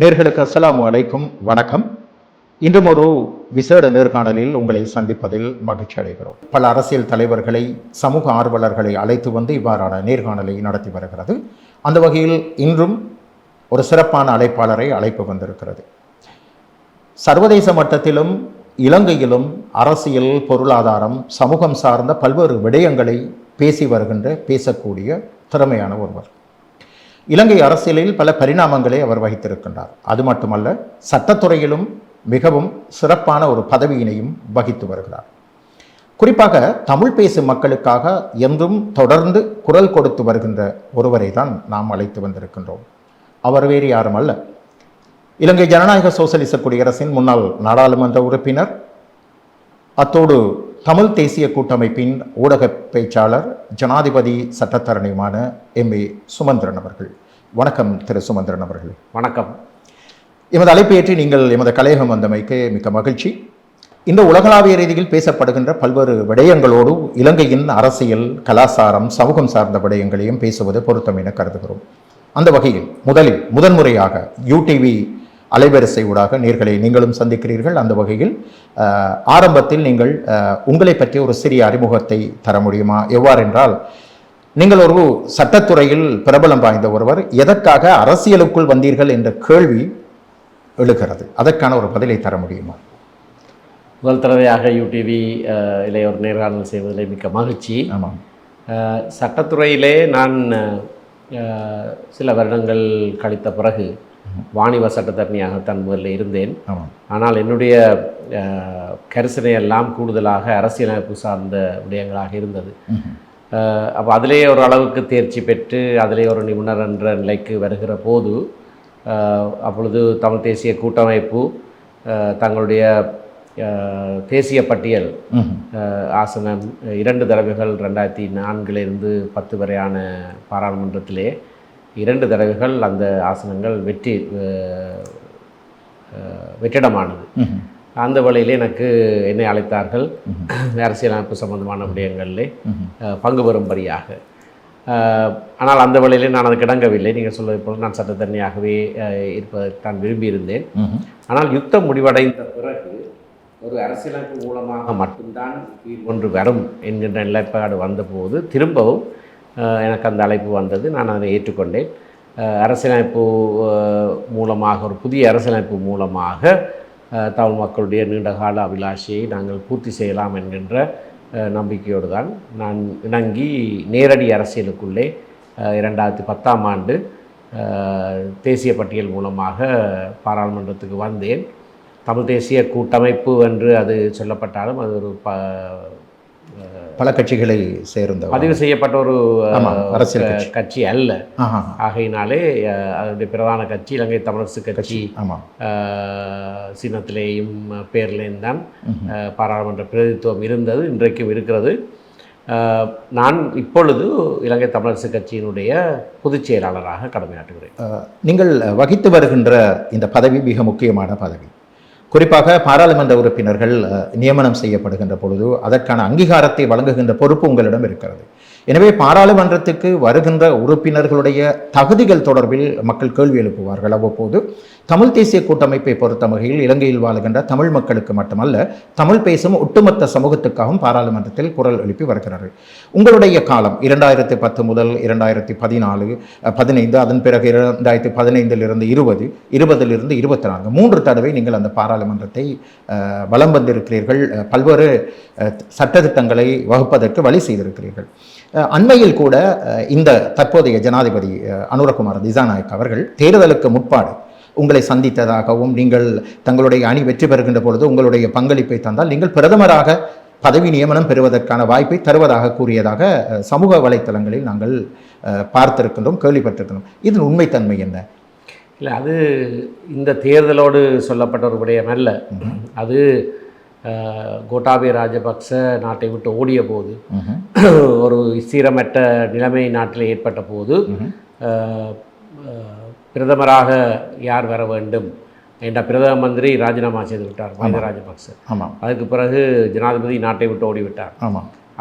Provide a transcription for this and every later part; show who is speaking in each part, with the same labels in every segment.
Speaker 1: நேர்களுக்கு அஸ்ஸலாமு அலைக்கும், வணக்கம். இன்றும் ஒரு விசேட நேர்காணலில் உங்களை சந்திப்பதில் மகிழ்ச்சி அடைகிறோம். பல அரசியல் தலைவர்களை, சமூக ஆர்வலர்களை அழைத்து வந்து இவ்வாறான நேர்காணலை நடத்தி வருகிறது. அந்த வகையில் இன்றும் ஒரு சிறப்பான அழைப்பாளரை அழைப்பு வந்திருக்கிறது. சர்வதேச மட்டத்திலும் இலங்கையிலும் அரசியல், பொருளாதாரம், சமூகம் சார்ந்த பல்வேறு விடயங்களை பேசக்கூடிய திறமையான ஒருவர். இலங்கை அரசியலில் பல பரிணாமங்களை அவர் வகித்திருக்கின்றார். அது மட்டுமல்ல, சட்டத்துறையிலும் மிகவும் சிறப்பான ஒரு பதவியினையும் வகித்து வருகிறார். குறிப்பாக தமிழ் பேசும் மக்களுக்காக என்றும் தொடர்ந்து குரல் கொடுத்து வருகின்ற ஒருவரை தான் நாம் அழைத்து வந்திருக்கின்றோம். அவர் வேறு யாரும் அல்ல, இலங்கை ஜனநாயக சோசலிச குடியரசின் முன்னாள் நாடாளுமன்ற உறுப்பினர், அத்தோடு தமிழ் தேசிய கூட்டமைப்பின் ஊடக பேச்சாளர், ஜனாதிபதி சட்டத்தரணியுமான எம்.ஏ. சுமந்திரன் அவர்கள். வணக்கம் திரு சுமந்திரன் அவர்களே.
Speaker 2: வணக்கம்.
Speaker 1: எமது அழைப்பு ஏற்றி நீங்கள் எமது கலையகம் வந்தமைக்கு மிக்க மகிழ்ச்சி. இந்த உலகளாவிய ரீதியில் பேசப்படுகின்ற பல்வேறு விடயங்களோடு இலங்கையின் அரசியல், கலாச்சாரம், சமூகம் சார்ந்த விடயங்களையும் பேசுவது பொருத்தம் என கருதுகிறோம். அந்த வகையில் முதன்முறையாக யூடிவி அலைவரிசை ஊடாக நேர்களை நீங்களும் சந்திக்கிறீர்கள். அந்த வகையில் ஆரம்பத்தில் நீங்கள் உங்களை பற்றி ஒரு சிறிய அறிமுகத்தை தர முடியுமா? எவ்வாறென்றால், நீங்கள் ஒரு சட்டத்துறையில் பிரபலம் வாய்ந்த ஒருவர், எதற்காக அரசியலுக்குள் வந்தீர்கள் என்ற கேள்வி எழுகிறது. அதற்கான ஒரு பதிலை தர முடியுமா?
Speaker 2: முதல் தடவையாக யூடிவி ஒரு நேர்காணல் செய்வதில் மிக்க மகிழ்ச்சி.
Speaker 1: ஆமாம்.
Speaker 2: சட்டத்துறையிலே நான் சில வருடங்கள் கழித்த பிறகு வாணிப சட்டத்தரணியாகத்தான் முதலில் இருந்தேன். ஆனால் என்னுடைய கரிசனை எல்லாம் கூடுதலாக அரசியலமைப்பு சார்ந்த விடயங்களாக இருந்தது. அப்போ அதிலே ஒரு அளவுக்கு தேர்ச்சி பெற்று அதிலே ஒரு நிபுணர் என்ற நிலைக்கு வருகிற போது, அப்பொழுது தமிழ் தேசிய கூட்டமைப்பு தங்களுடைய தேசிய பட்டியல் ஆசனம் 2 தடவைகள் 2004 10 வரையான பாராளுமன்றத்திலே 2 தடவைகள் அந்த ஆசனங்கள் வெற்றிடமானது. அந்த வழியிலே என்னை அழைத்தார்கள் அரசியலமைப்பு சம்பந்தமான விடயங்களிலே பங்கு பெறும்படியாக. ஆனால் அந்த வழியிலே நான் அதுக்கு இடங்கவில்லை. நீங்கள் சொல்வது போல் நான் சட்டத்தரணியாகவே இருப்பதற்கான் விரும்பியிருந்தேன். ஆனால் யுத்தம் முடிவடைந்த பிறகு ஒரு அரசியலமைப்பு மூலமாக மட்டும்தான் ஒன்று வரும் என்கின்ற நிலைப்பாடு வந்தபோது திரும்பவும் எனக்கு அந்த அழைப்பு வந்தது. நான் அதை ஏற்றுக்கொண்டேன். அரசியலமைப்பு மூலமாக, ஒரு புதிய அரசியலமைப்பு மூலமாக தமிழ் மக்களுடைய நீண்டகால அபிலாஷையை நாங்கள் பூர்த்தி செய்யலாம் என்கின்ற நம்பிக்கையோடு தான் நான் இணங்கி நேரடி அரசியலுக்குள்ளே 2010ஆம் ஆண்டு தேசிய பட்டியல் மூலமாக பாராளுமன்றத்துக்கு வந்தேன். தமிழ் தேசிய கூட்டமைப்பு என்று அது சொல்லப்பட்டாலும் அது ஒரு
Speaker 1: பல கட்சிகளை சேர்ந்த
Speaker 2: பதிவு செய்யப்பட்ட ஒரு அரசியல் கட்சி அல்ல. ஆகையினாலே அதனுடைய பிரதான கட்சி இலங்கை தமிழரசு கட்சி சின்னத்திலேயும் பேர்லேயும் தான் பாராளுமன்ற பிரதிநிதித்துவம் இருந்தது, இன்றைக்கும் இருக்கிறது. நான் இப்பொழுது இலங்கை தமிழரசு கட்சியினுடைய பொதுச் செயலாளராக கடமையாற்றுகிறேன்.
Speaker 1: நீங்கள் வகித்து வருகின்ற இந்த பதவி மிக முக்கியமான பதவி. குறிப்பாக பாராளுமன்ற உறுப்பினர்கள் நியமனம் செய்யப்படுகின்ற பொழுது அதற்கான அங்கீகாரத்தை வழங்குகின்ற பொறுப்பு உங்களிடம் இருக்கிறது. எனவே பாராளுமன்றத்துக்கு வருகின்ற உறுப்பினர்களுடைய தகுதிகள் தொடர்பில் மக்கள் கேள்வி எழுப்புவார்கள். அவ்வப்போது தமிழ் தேசிய கூட்டமைப்பை பொறுத்த வகையில் இலங்கையில் வாழுகின்ற தமிழ் மக்களுக்கு மட்டுமல்ல, தமிழ் பேசும் ஒட்டுமொத்த சமூகத்துக்காகவும் பாராளுமன்றத்தில் குரல் எழுப்பி வருகிறார்கள். உங்களுடைய காலம் 2010 முதல் 2014, 15, அதன் பிறகு 2015 20, 20 24 3 தடவை நீங்கள் அந்த பாராளுமன்றத்தை வலம் வந்திருக்கிறீர்கள். பல்வேறு சட்டத்திட்டங்களை வகுப்பதற்கு வழி செய்திருக்கிறீர்கள். அண்மையில் கூட இந்த தற்போதைய ஜனாதிபதி அனுரகுமார் திசாநாயக் அவர்கள் தேர்தலுக்கு முற்பாடு உங்களை சந்தித்ததாகவும், நீங்கள் தங்களுடைய அணி வெற்றி பெறுகின்ற பொழுது உங்களுடைய பங்களிப்பை தந்தால் நீங்கள் பிரதமராக பதவி நியமனம் பெறுவதற்கான வாய்ப்பை தருவதாக கூறியதாக சமூக வலைத்தளங்களில் நாங்கள் பார்த்திருக்கின்றோம், கேள்விப்பட்டிருக்கின்றோம். இதன் உண்மைத்தன்மை என்ன?
Speaker 2: இல்லை, அது இந்த தேர்தலோடு சொல்லப்பட்ட ஒரு விடயம் அல்ல. அது கோட்டாபய ராஜபக்ச நாட்டை விட்டு ஓடிய போது, ஒரு ஸ்திரமற்ற நிலைமை நாட்டில் ஏற்பட்ட போது பிரதமராக யார் வர வேண்டும் என்ற பிரதம மந்திரி ராஜினாமா செய்து விட்டார், மஹிந்த ராஜபக்ச. அதுக்கு பிறகு ஜனாதிபதி நாட்டை விட்டு ஓடிவிட்டார்.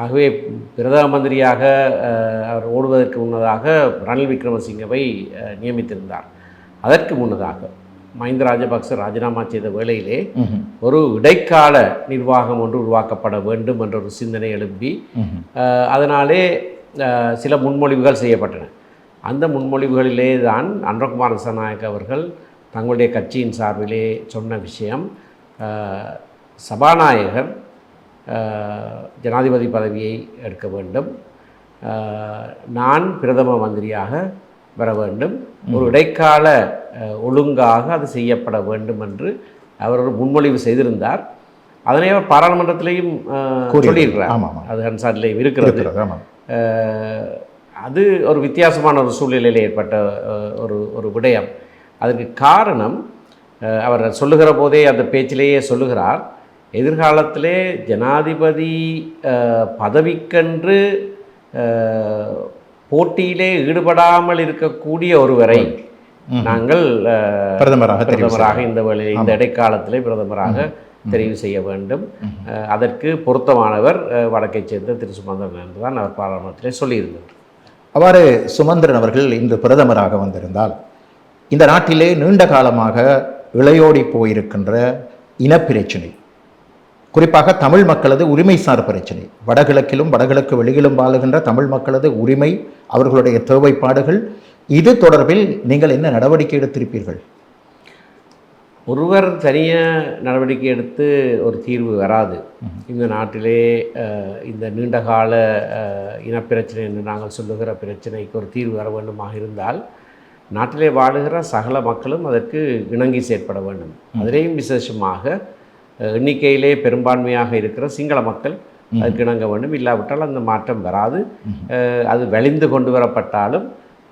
Speaker 2: ஆகவே பிரதம மந்திரியாக அவர் ஓடுவதற்கு முன்னதாக ரணில் விக்ரமசிங்கவை நியமித்திருந்தார். அதற்கு முன்னதாக மஹிந்த ராஜபக்ச ராஜினாமா செய்த வேளையிலே ஒரு இடைக்கால நிர்வாகம் ஒன்று உருவாக்கப்பட வேண்டும் என்ற ஒரு சிந்தனை எழுப்பி அதனாலே சில முன்மொழிவுகள் செய்யப்பட்டன. அந்த முன்மொழிவுகளிலே தான் அனுரகுமார திசாநாயக்க அவர்கள் தங்களுடைய கட்சியின் சார்பிலே சொன்ன விஷயம், சபாநாயகர் ஜனாதிபதி பதவியை எடுக்க வேண்டும், நான் பிரதம மந்திரியாக வர வேண்டும், ஒரு இடைக்கால ஒழுங்காக அது செய்யப்பட வேண்டும் என்று அவர் ஒரு முன்மொழிவு செய்திருந்தார். அதனை அவர் பாராளுமன்றத்திலேயும் சொல்லியிருக்கிறார். அது ஹன்சாரிலேயும் இருக்கிறது. அது ஒரு வித்தியாசமான ஒரு சூழ்நிலையில் ஏற்பட்ட ஒரு விடயம். அதற்கு காரணம் அவர் சொல்லுகிற போதே அந்த பேச்சிலேயே சொல்லுகிறார், எதிர்காலத்திலே ஜனாதிபதி பதவிக்கென்று போட்டியிலே ஈடுபடாமல் இருக்கக்கூடிய ஒருவரை நாங்கள் பிரதமராக இந்த இடைக்காலத்திலே பிரதமராக தெரிவு செய்ய வேண்டும், அதற்கு பொருத்தமானவர் வடக்கைச் சேர்ந்த திரு சுமந்திரன் என்றுதான் அவர் பாராளுமன்றத்திலே சொல்லியிருந்தார்.
Speaker 1: அவ்வாறு சுமந்திரன் அவர்கள் இன்று பிரதமராக வந்திருந்தால் இந்த நாட்டிலே நீண்ட காலமாக இளையோடி போயிருக்கின்ற இனப்பிரச்சனை, குறிப்பாக தமிழ் மக்களது உரிமைசார் பிரச்சனை, வடகிழக்கிலும் வடகிழக்கு வெளியிலும் வாழுகின்ற தமிழ் மக்களது உரிமை, அவர்களுடைய தேவைப்பாடுகள், இது தொடர்பில் நீங்கள் என்ன நடவடிக்கை எடுத்திருப்பீர்கள்?
Speaker 2: ஒருவர் தனியாக நடவடிக்கை எடுத்து ஒரு தீர்வு வராது. இந்த நாட்டிலே இந்த நீண்டகால இனப்பிரச்சனை என்று நாங்கள் சொல்லுகிற பிரச்சனைக்கு ஒரு தீர்வு வர வேண்டுமாக இருந்தால் நாட்டிலே வாழுகிற சகல மக்களும் அதற்கு இணங்கி செயற்பட வேண்டும். அதிலேயும் விசேஷமாக எண்ணிக்கையிலே பெரும்பான்மையாக இருக்கிற சிங்கள மக்கள் அதுக்கு இணங்க வேண்டும். இல்லாவிட்டால் அந்த மாற்றம் வராது. அது வலிந்து கொண்டு வரப்பட்டாலும்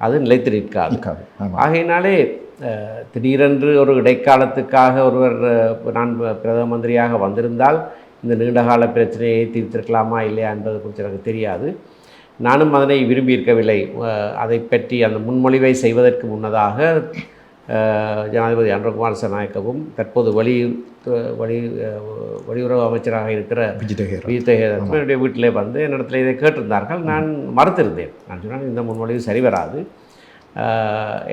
Speaker 2: அது நிலைத்து நிற்காது. ஆகையினாலே திடீரென்று ஒரு இடைக்காலத்துக்காக ஒருவர் நான் பிரதம மந்திரியாக வந்திருந்தால் இந்த நீண்டகால பிரச்சனையை தீர்த்திருக்கலாமா இல்லையா என்பது குறித்து எனக்கு தெரியாது. நானும் அதனை விரும்பியிருக்கவில்லை. அதை பற்றி அந்த முன்மொழிவை செய்வதற்கு முன்னதாக ஜனாதிபதி அனுரகுமார திசாநாயக்கவும் தற்போது வெளியுறவு அமைச்சராக இருக்கிற விஜிதஹேரனுடைய வீட்டிலே வந்து என்னிடத்தில் இதை கேட்டிருந்தார்கள். நான் மறுத்திருந்தேன். நான் சொன்னால் இந்த முன்மொழிவு சரி வராது.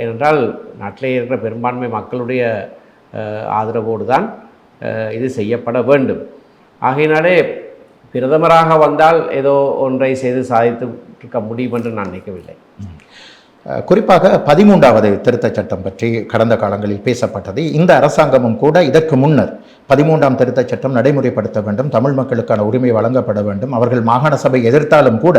Speaker 2: ஏனென்றால் நாட்டிலே இருக்கிற பெரும்பான்மை மக்களுடைய ஆதரவோடு தான் இது செய்யப்பட வேண்டும். ஆகையினாலே பிரதமராக வந்தால் ஏதோ ஒன்றை செய்து சாதித்து இருக்க முடியும் என்று நான் நினைக்கவில்லை.
Speaker 1: குறிப்பாக 13வது திருத்தச் சட்டம் பற்றி கடந்த காலங்களில் பேசப்பட்டது. இந்த அரசாங்கமும் கூட இதற்கு முன்னர் 13ஆம் திருத்தச் சட்டம் நடைமுறைப்படுத்த வேண்டும், தமிழ் மக்களுக்கான உரிமை வழங்கப்பட வேண்டும், அவர்கள் மாகாண சபை எதிர்த்தாலும் கூட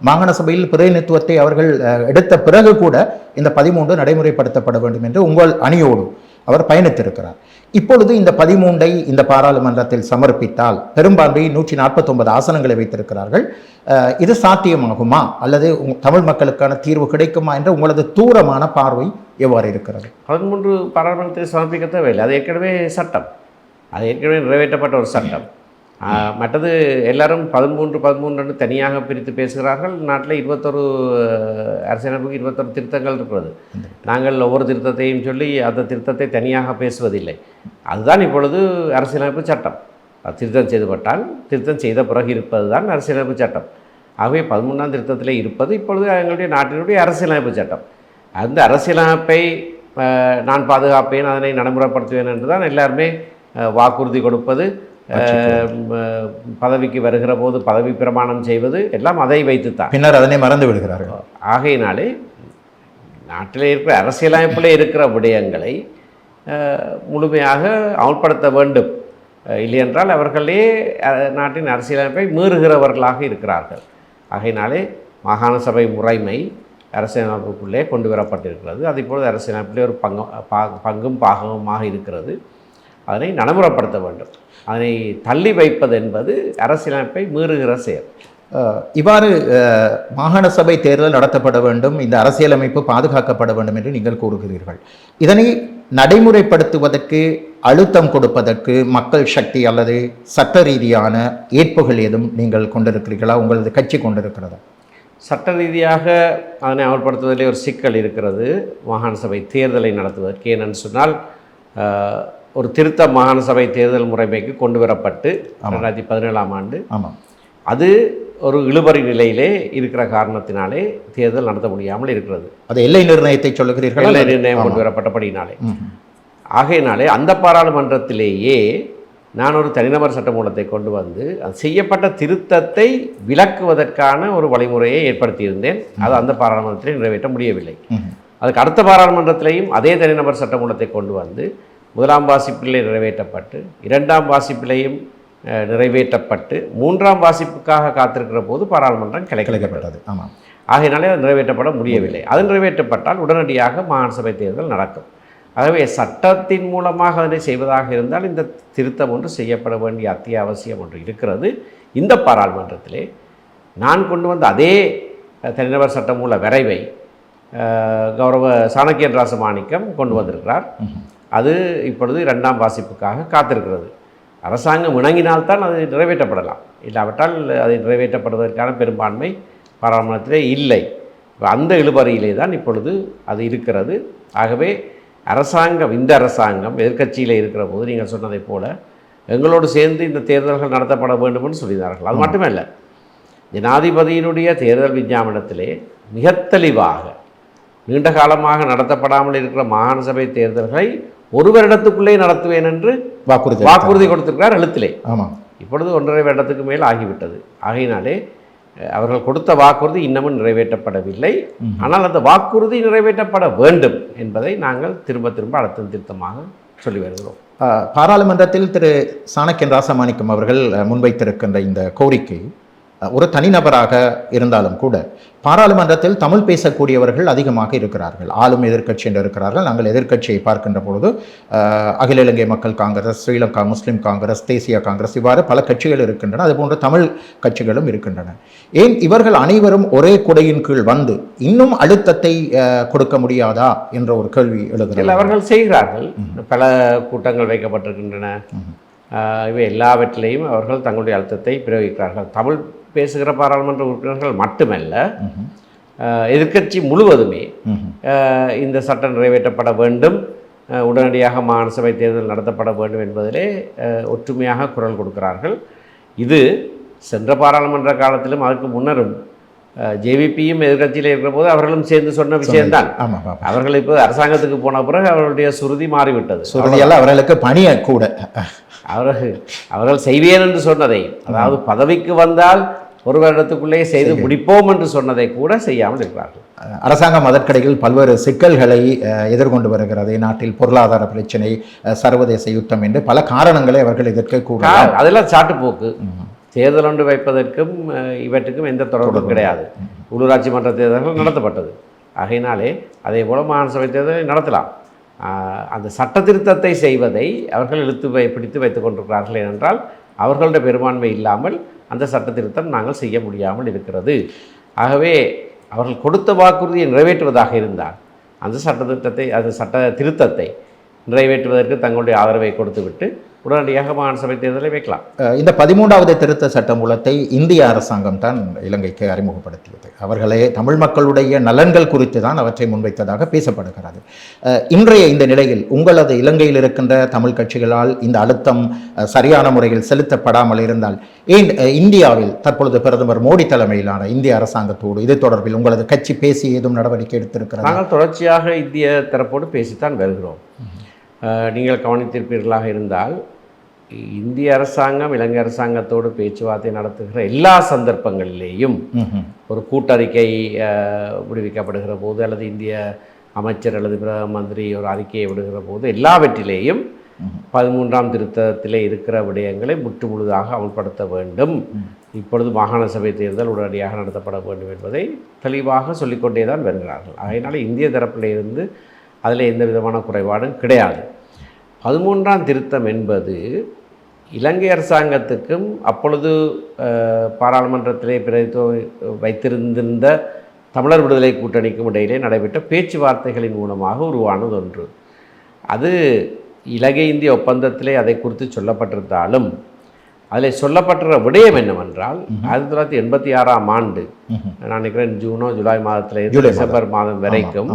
Speaker 1: மாகாண சபையில் பிரதிநிதித்துவத்தை அவர்கள் எடுத்த பிறகு கூட இந்த 13 நடைமுறைப்படுத்தப்பட வேண்டும் என்று உங்கள் அணியோடு அவர் பயணித்திருக்கிறார். இப்பொழுது இந்த 13ஐ இந்த பாராளுமன்றத்தில் சமர்ப்பித்தால் பெரும்பான்மை 149 ஆசனங்களை வைத்திருக்கிறார்கள். இது சாத்தியமாகுமா அல்லது தமிழ் மக்களுக்கான தீர்வு கிடைக்குமா என்ற உங்களது தூரமான பார்வை எவ்வாறு இருக்கிறது?
Speaker 2: 13 பாராளுமன்றத்தில் சமர்ப்பிக்க தேவையில்லை. அது ஏற்கனவே சட்டம், அது ஏற்கனவே நிறைவேற்றப்பட்ட ஒரு சட்டம். மற்றது எல்லாரும் 13 தனியாக பிரித்து பேசுகிறார்கள். நாட்டில் 21 அரசியலமைப்புக்கு 21 திருத்தங்கள் இருக்கிறது. நாங்கள் ஒவ்வொரு திருத்தத்தையும் சொல்லி அந்த திருத்தத்தை தனியாக பேசுவதில்லை. அதுதான் இப்பொழுது அரசியலமைப்பு சட்டம். திருத்தம் செய்துபட்டால் திருத்தம் செய்த பிறகு இருப்பது தான் அரசியலமைப்பு சட்டம். ஆகவே 13ஆம் திருத்தத்தில் இருப்பது இப்பொழுது எங்களுடைய நாட்டினுடைய அரசியலமைப்பு சட்டம். அந்த அரசியலமைப்பை நான் பாதுகாப்பேன், அதனை நடைமுறைப்படுத்துவேன் என்று தான் எல்லாருமே வாக்குறுதி கொடுப்பது, பதவிக்கு வருகிற போது பதவி பிரமாணம் செய்வது எல்லாம் அதை வைத்துத்தான்.
Speaker 1: பின்னர் அதனை மறந்து விடுகிறார்கள்.
Speaker 2: ஆகையினாலே நாட்டிலே இருக்கிற அரசியலமைப்பிலே இருக்கிற விடயங்களை முழுமையாக அமல்படுத்த வேண்டும். இல்லையென்றால் அவர்களே நாட்டின் அரசியலமைப்பை மீறுகிறவர்களாக இருக்கிறார்கள். ஆகையினாலே மாகாண சபை முறைமை அரசியலமைப்புக்குள்ளே கொண்டு வரப்பட்டிருக்கிறது. அது இப்பொழுது அரசியலமைப்பிலே ஒரு பங்கும் பாகமாக இருக்கிறது. அதனை நடைமுறைப்படுத்த வேண்டும். அதனை தள்ளி வைப்பது என்பது அரசியலமைப்பை மீறுகிற செயல்.
Speaker 1: இவ்வாறு மாகாண சபை தேர்தல் நடத்தப்பட வேண்டும், இந்த அரசியலமைப்பு பாதுகாக்கப்பட வேண்டும் என்று நீங்கள் கூறுகிறீர்கள். இதனை நடைமுறைப்படுத்துவதற்கு அழுத்தம் கொடுப்பதற்கு மக்கள் சக்தி அல்லது சட்ட ரீதியான ஏற்புகள் ஏதும் நீங்கள் கொண்டிருக்கிறீர்களா, உங்களது கட்சி கொண்டிருக்கிறதா?
Speaker 2: சட்ட ரீதியாக அதனை அமல்படுத்துவதிலே ஒரு சிக்கல் இருக்கிறது. மாகாண சபை தேர்தலை நடத்துவதற்கு ஏனென்று சொன்னால் ஒரு திருத்த மாகாண சபை தேர்தல் முறைமைக்கு கொண்டு வரப்பட்டு 2017ஆம் ஆண்டு அது ஒரு இழுபறி நிலையிலே இருக்கிற காரணத்தினாலே தேர்தல் நடத்த முடியாமல் இருக்கிறது.
Speaker 1: அது எல்லை நிர்ணயத்தை சொல்லுகிறீர்கள்.
Speaker 2: எல்லை நிர்ணயம் கொண்டு வரப்பட்டபடினாலே ஆகையினாலே அந்த பாராளுமன்றத்திலேயே நான் ஒரு தனிநபர் சட்டமூலத்தை கொண்டு வந்து அது செய்யப்பட்ட திருத்தத்தை விளக்குவதற்கான ஒரு வழிமுறையை ஏற்படுத்தியிருந்தேன். அது அந்த பாராளுமன்றத்திலே நிறைவேற்ற முடியவில்லை. அதுக்கு அடுத்த பாராளுமன்றத்திலேயும் அதே தனிநபர் சட்டமூலத்தை கொண்டு வந்து முதலாம் வாசிப்பிலே நிறைவேற்றப்பட்டு, இரண்டாம் வாசிப்பிலேயும் நிறைவேற்றப்பட்டு, மூன்றாம் வாசிப்புக்காக காத்திருக்கிற போது பாராளுமன்றம் கிளைக்கப்பட்டது.
Speaker 1: ஆமாம்.
Speaker 2: ஆகையினாலே அது நிறைவேற்றப்பட முடியவில்லை. அது நிறைவேற்றப்பட்டால் உடனடியாக மாகாண சபை தேர்தல் நடக்கும். ஆகவே சட்டத்தின் மூலமாக அதனை செய்வதாக இருந்தால் இந்த திருத்தம் ஒன்று செய்யப்பட வேண்டிய அத்தியாவசியம் ஒன்று இருக்கிறது. இந்த பாராளுமன்றத்திலே நான் கொண்டு வந்த அதே தனிநபர் சட்டமூல வரைவை கௌரவ சாணக்கியன் ராசமாணிக்கம் கொண்டு வந்திருக்கிறார். அது இப்பொழுது இரண்டாம் வாசிப்புக்காக காத்திருக்கிறது. அரசாங்கம் இணங்கினால்தான் அது நிறைவேற்றப்படலாம், இல்லாவிட்டால் அதை நிறைவேற்றப்படுவதற்கான பெரும்பான்மை பாராளுமன்றத்திலே இல்லை. அந்த இழுபறியிலே தான் இப்பொழுது அது இருக்கிறது. ஆகவே இந்த அரசாங்கம் எதிர்க்கட்சியில் இருக்கிற போது நீங்கள் சொன்னதைப் போல எங்களோடு சேர்ந்து இந்த தேர்தல்கள் நடத்தப்பட வேண்டும் என்று சொல்லினார்கள். அது மட்டுமல்ல, ஜனாதிபதியினுடைய தேர்தல் விஞ்ஞாபனத்திலே மிக தெளிவாக நீண்ட காலமாக நடத்தப்படாமல் இருக்கிற மாகாண சபை தேர்தல்களை ஒரு வருடத்துக்குள்ளே நடத்துவேன் என்று வாக்குறுதி கொடுத்திருக்கிறார் எழுத்திலே.
Speaker 1: ஆமாம்.
Speaker 2: இப்பொழுது 1.5 வருடத்துக்கு மேல் ஆகிவிட்டது. ஆகையினாலே அவர்கள் கொடுத்த வாக்குறுதி இன்னமும் நிறைவேற்றப்படவில்லை. ஆனால் அந்த வாக்குறுதி நிறைவேற்றப்பட வேண்டும் என்பதை நாங்கள் திரும்ப திரும்ப அழுத்தம் திருத்தமாக சொல்லி வருகிறோம்.
Speaker 1: பாராளுமன்றத்தில் திரு சாணக்கியன் ராசமாணிக்கம் அவர்கள் முன்வைத்திருக்கின்ற இந்த கோரிக்கை ஒரு தனிநபராக இருந்தாலும் கூட பாராளுமன்றத்தில் தமிழ் பேசக்கூடியவர்கள் அதிகமாக இருக்கிறார்கள். ஆளும் எதிர்க்கட்சி என்று இருக்கிறார்கள். நாங்கள் எதிர்க்கட்சியை பார்க்கின்ற பொழுது அகில இலங்கை மக்கள் காங்கிரஸ், ஸ்ரீலங்கா முஸ்லிம் காங்கிரஸ், தேசிய காங்கிரஸ், இவ்வாறு பல கட்சிகள் இருக்கின்றன. அதுபோன்ற தமிழ் கட்சிகளும் இருக்கின்றன. ஏன் இவர்கள் அனைவரும் ஒரே குடையின் கீழ் வந்து இன்னும் அழுத்தத்தை கொடுக்க முடியாதா என்ற ஒரு கேள்வி எழுகிறது.
Speaker 2: அவர்கள் செய்கிறார்கள். பல கூட்டங்கள் வைக்கப்பட்டிருக்கின்றன. இவை எல்லாவற்றிலையும் அவர்கள் தங்களுடைய அழுத்தத்தை பிரயோகிக்கிறார்கள். தமிழ் பேசுகிற பாராளுமன்ற உறுப்பினர்கள் மட்டுமல்ல, எதிர்க்கட்சி முழுவதுமே இந்த சட்டம் நிறைவேற்றப்பட வேண்டும், உடனடியாக மாகாண சபை தேர்தல் நடத்தப்பட வேண்டும் என்பதிலே ஒற்றுமையாக குரல் கொடுக்கிறார்கள். இது சென்ற பாராளுமன்ற காலத்திலும் அதற்கு முன்னரும் ஜேவிபியும் எதிர்கட்சியில் இருக்கிற போது அவர்களும் சேர்ந்து சொன்ன விஷயம்தான். அவர்கள் இப்போ அரசாங்கத்துக்கு போன பிறகு அவர்களுடைய சுருதி மாறிவிட்டது.
Speaker 1: சுருதியெல்லாம் அவர்களுக்கு பணிய கூட
Speaker 2: அவர்கள் செய்வேன் என்று சொன்னதை, அதாவது பதவிக்கு வந்தால் ஒரு வருடத்துக்குள்ளே செய்து முடிப்போம் என்று சொன்னதை கூட செய்யாமல் இருக்கிறார்கள்.
Speaker 1: அரசாங்கம் அதற்கிடையில் பல்வேறு சிக்கல்களை எதிர்கொண்டு வருகிறது. நாட்டில் பொருளாதார பிரச்சனை, சர்வதேச யுத்தம் என்று பல காரணங்களை அவர்கள் எதிர்க்க கூட.
Speaker 2: அதெல்லாம் சாட்டுப்போக்கு. தேர்தல் ஒன்று வைப்பதற்கும் இவற்றுக்கும் எந்த தொடர்பும் கிடையாது. உள்ளூராட்சி மன்ற தேர்தல்கள் நடத்தப்பட்டது. ஆகையினாலே அதே போல மாகாண சபை தேர்தலை நடத்தலாம். அந்த சட்ட திருத்தத்தை செய்வதை அவர்கள் பிடித்து வைத்துக் கொண்டிருக்கிறார்கள். ஏனென்றால் அவர்களுடைய பெரும்பான்மை இல்லாமல் அந்த சட்ட திருத்தம் நாங்கள் செய்ய முடியாமல் இருக்கிறது. ஆகவே அவர்கள் கொடுத்த வாக்குறுதியை நிறைவேற்றுவதாக இருந்தால் அந்த சட்ட திருத்தத்தை நிறைவேற்றுவதற்கு தங்களுடைய ஆதரவை கொடுத்துவிட்டு உடனடியாக மாகாண சபை தேர்தலை வைக்கலாம்.
Speaker 1: இந்த 13வது திருத்த சட்டமூலத்தை இந்திய அரசாங்கம் தான் இலங்கைக்கு அறிமுகப்படுத்தியது. அவர்களே தமிழ் மக்களுடைய நலன்கள் குறித்து தான் அவற்றை முன்வைத்ததாக பேசப்படுகிறது. இன்றைய இந்த நிலையில் உங்களது இலங்கையில் இருக்கின்ற தமிழ் கட்சிகளால் இந்த அழுத்தம் சரியான முறையில் செலுத்தப்படாமல் இருந்தால் ஏன் இந்தியாவில் தற்பொழுது பிரதமர் மோடி தலைமையிலான இந்திய அரசாங்கத்தோடு இது தொடர்பில் உங்களது கட்சி பேசி ஏதும் நடவடிக்கை எடுத்திருக்கிறார்?
Speaker 2: நாங்கள் தொடர்ச்சியாக இந்திய தரப்போடு பேசித்தான் வருகிறோம். நீங்கள் கவனித்திருப்பீர்களாக இருந்தால் இந்திய அரசாங்கம் இலங்கை அரசாங்கத்தோடு பேச்சுவார்த்தை நடத்துகிற எல்லா சந்தர்ப்பங்களிலேயும் ஒரு கூட்டறிக்கை விடுவிக்கப்படுகிற போது அல்லது இந்திய அமைச்சர் அல்லது பிரதம மந்திரி ஒரு அறிக்கையை விடுகிற போது எல்லாவற்றிலேயும் 13ஆம் திருத்தத்திலே இருக்கிற விடயங்களை முற்று முழுதாக அமல்படுத்த வேண்டும், இப்பொழுது மாகாண சபை தேர்தல் உடனடியாக நடத்தப்பட வேண்டும் என்பதை தெளிவாக சொல்லிக்கொண்டே தான் வருகிறார்கள். அதனால் இந்திய தரப்பிலிருந்து அதில் எந்த விதமான குறைபாடும் கிடையாது. 13ஆம் திருத்தம் என்பது இலங்கை அரசாங்கத்துக்கும் அப்பொழுது பாராளுமன்றத்திலே வைத்திருந்த தமிழர் விடுதலை கூட்டணிக்கும் இடையிலே நடைபெற்ற பேச்சுவார்த்தைகளின் மூலமாக உருவானது ஒன்று. அது இலங்கை இந்திய ஒப்பந்தத்திலே அதை குறித்து சொல்லப்பட்டிருந்தாலும் அதில் சொல்லப்பட்ட விடயம் என்னவென்றால் 1986ஆம் ஆண்டு நான் நினைக்கிறேன் ஜூனோ ஜூலை மாதத்திலே டிசம்பர் மாதம் வரைக்கும்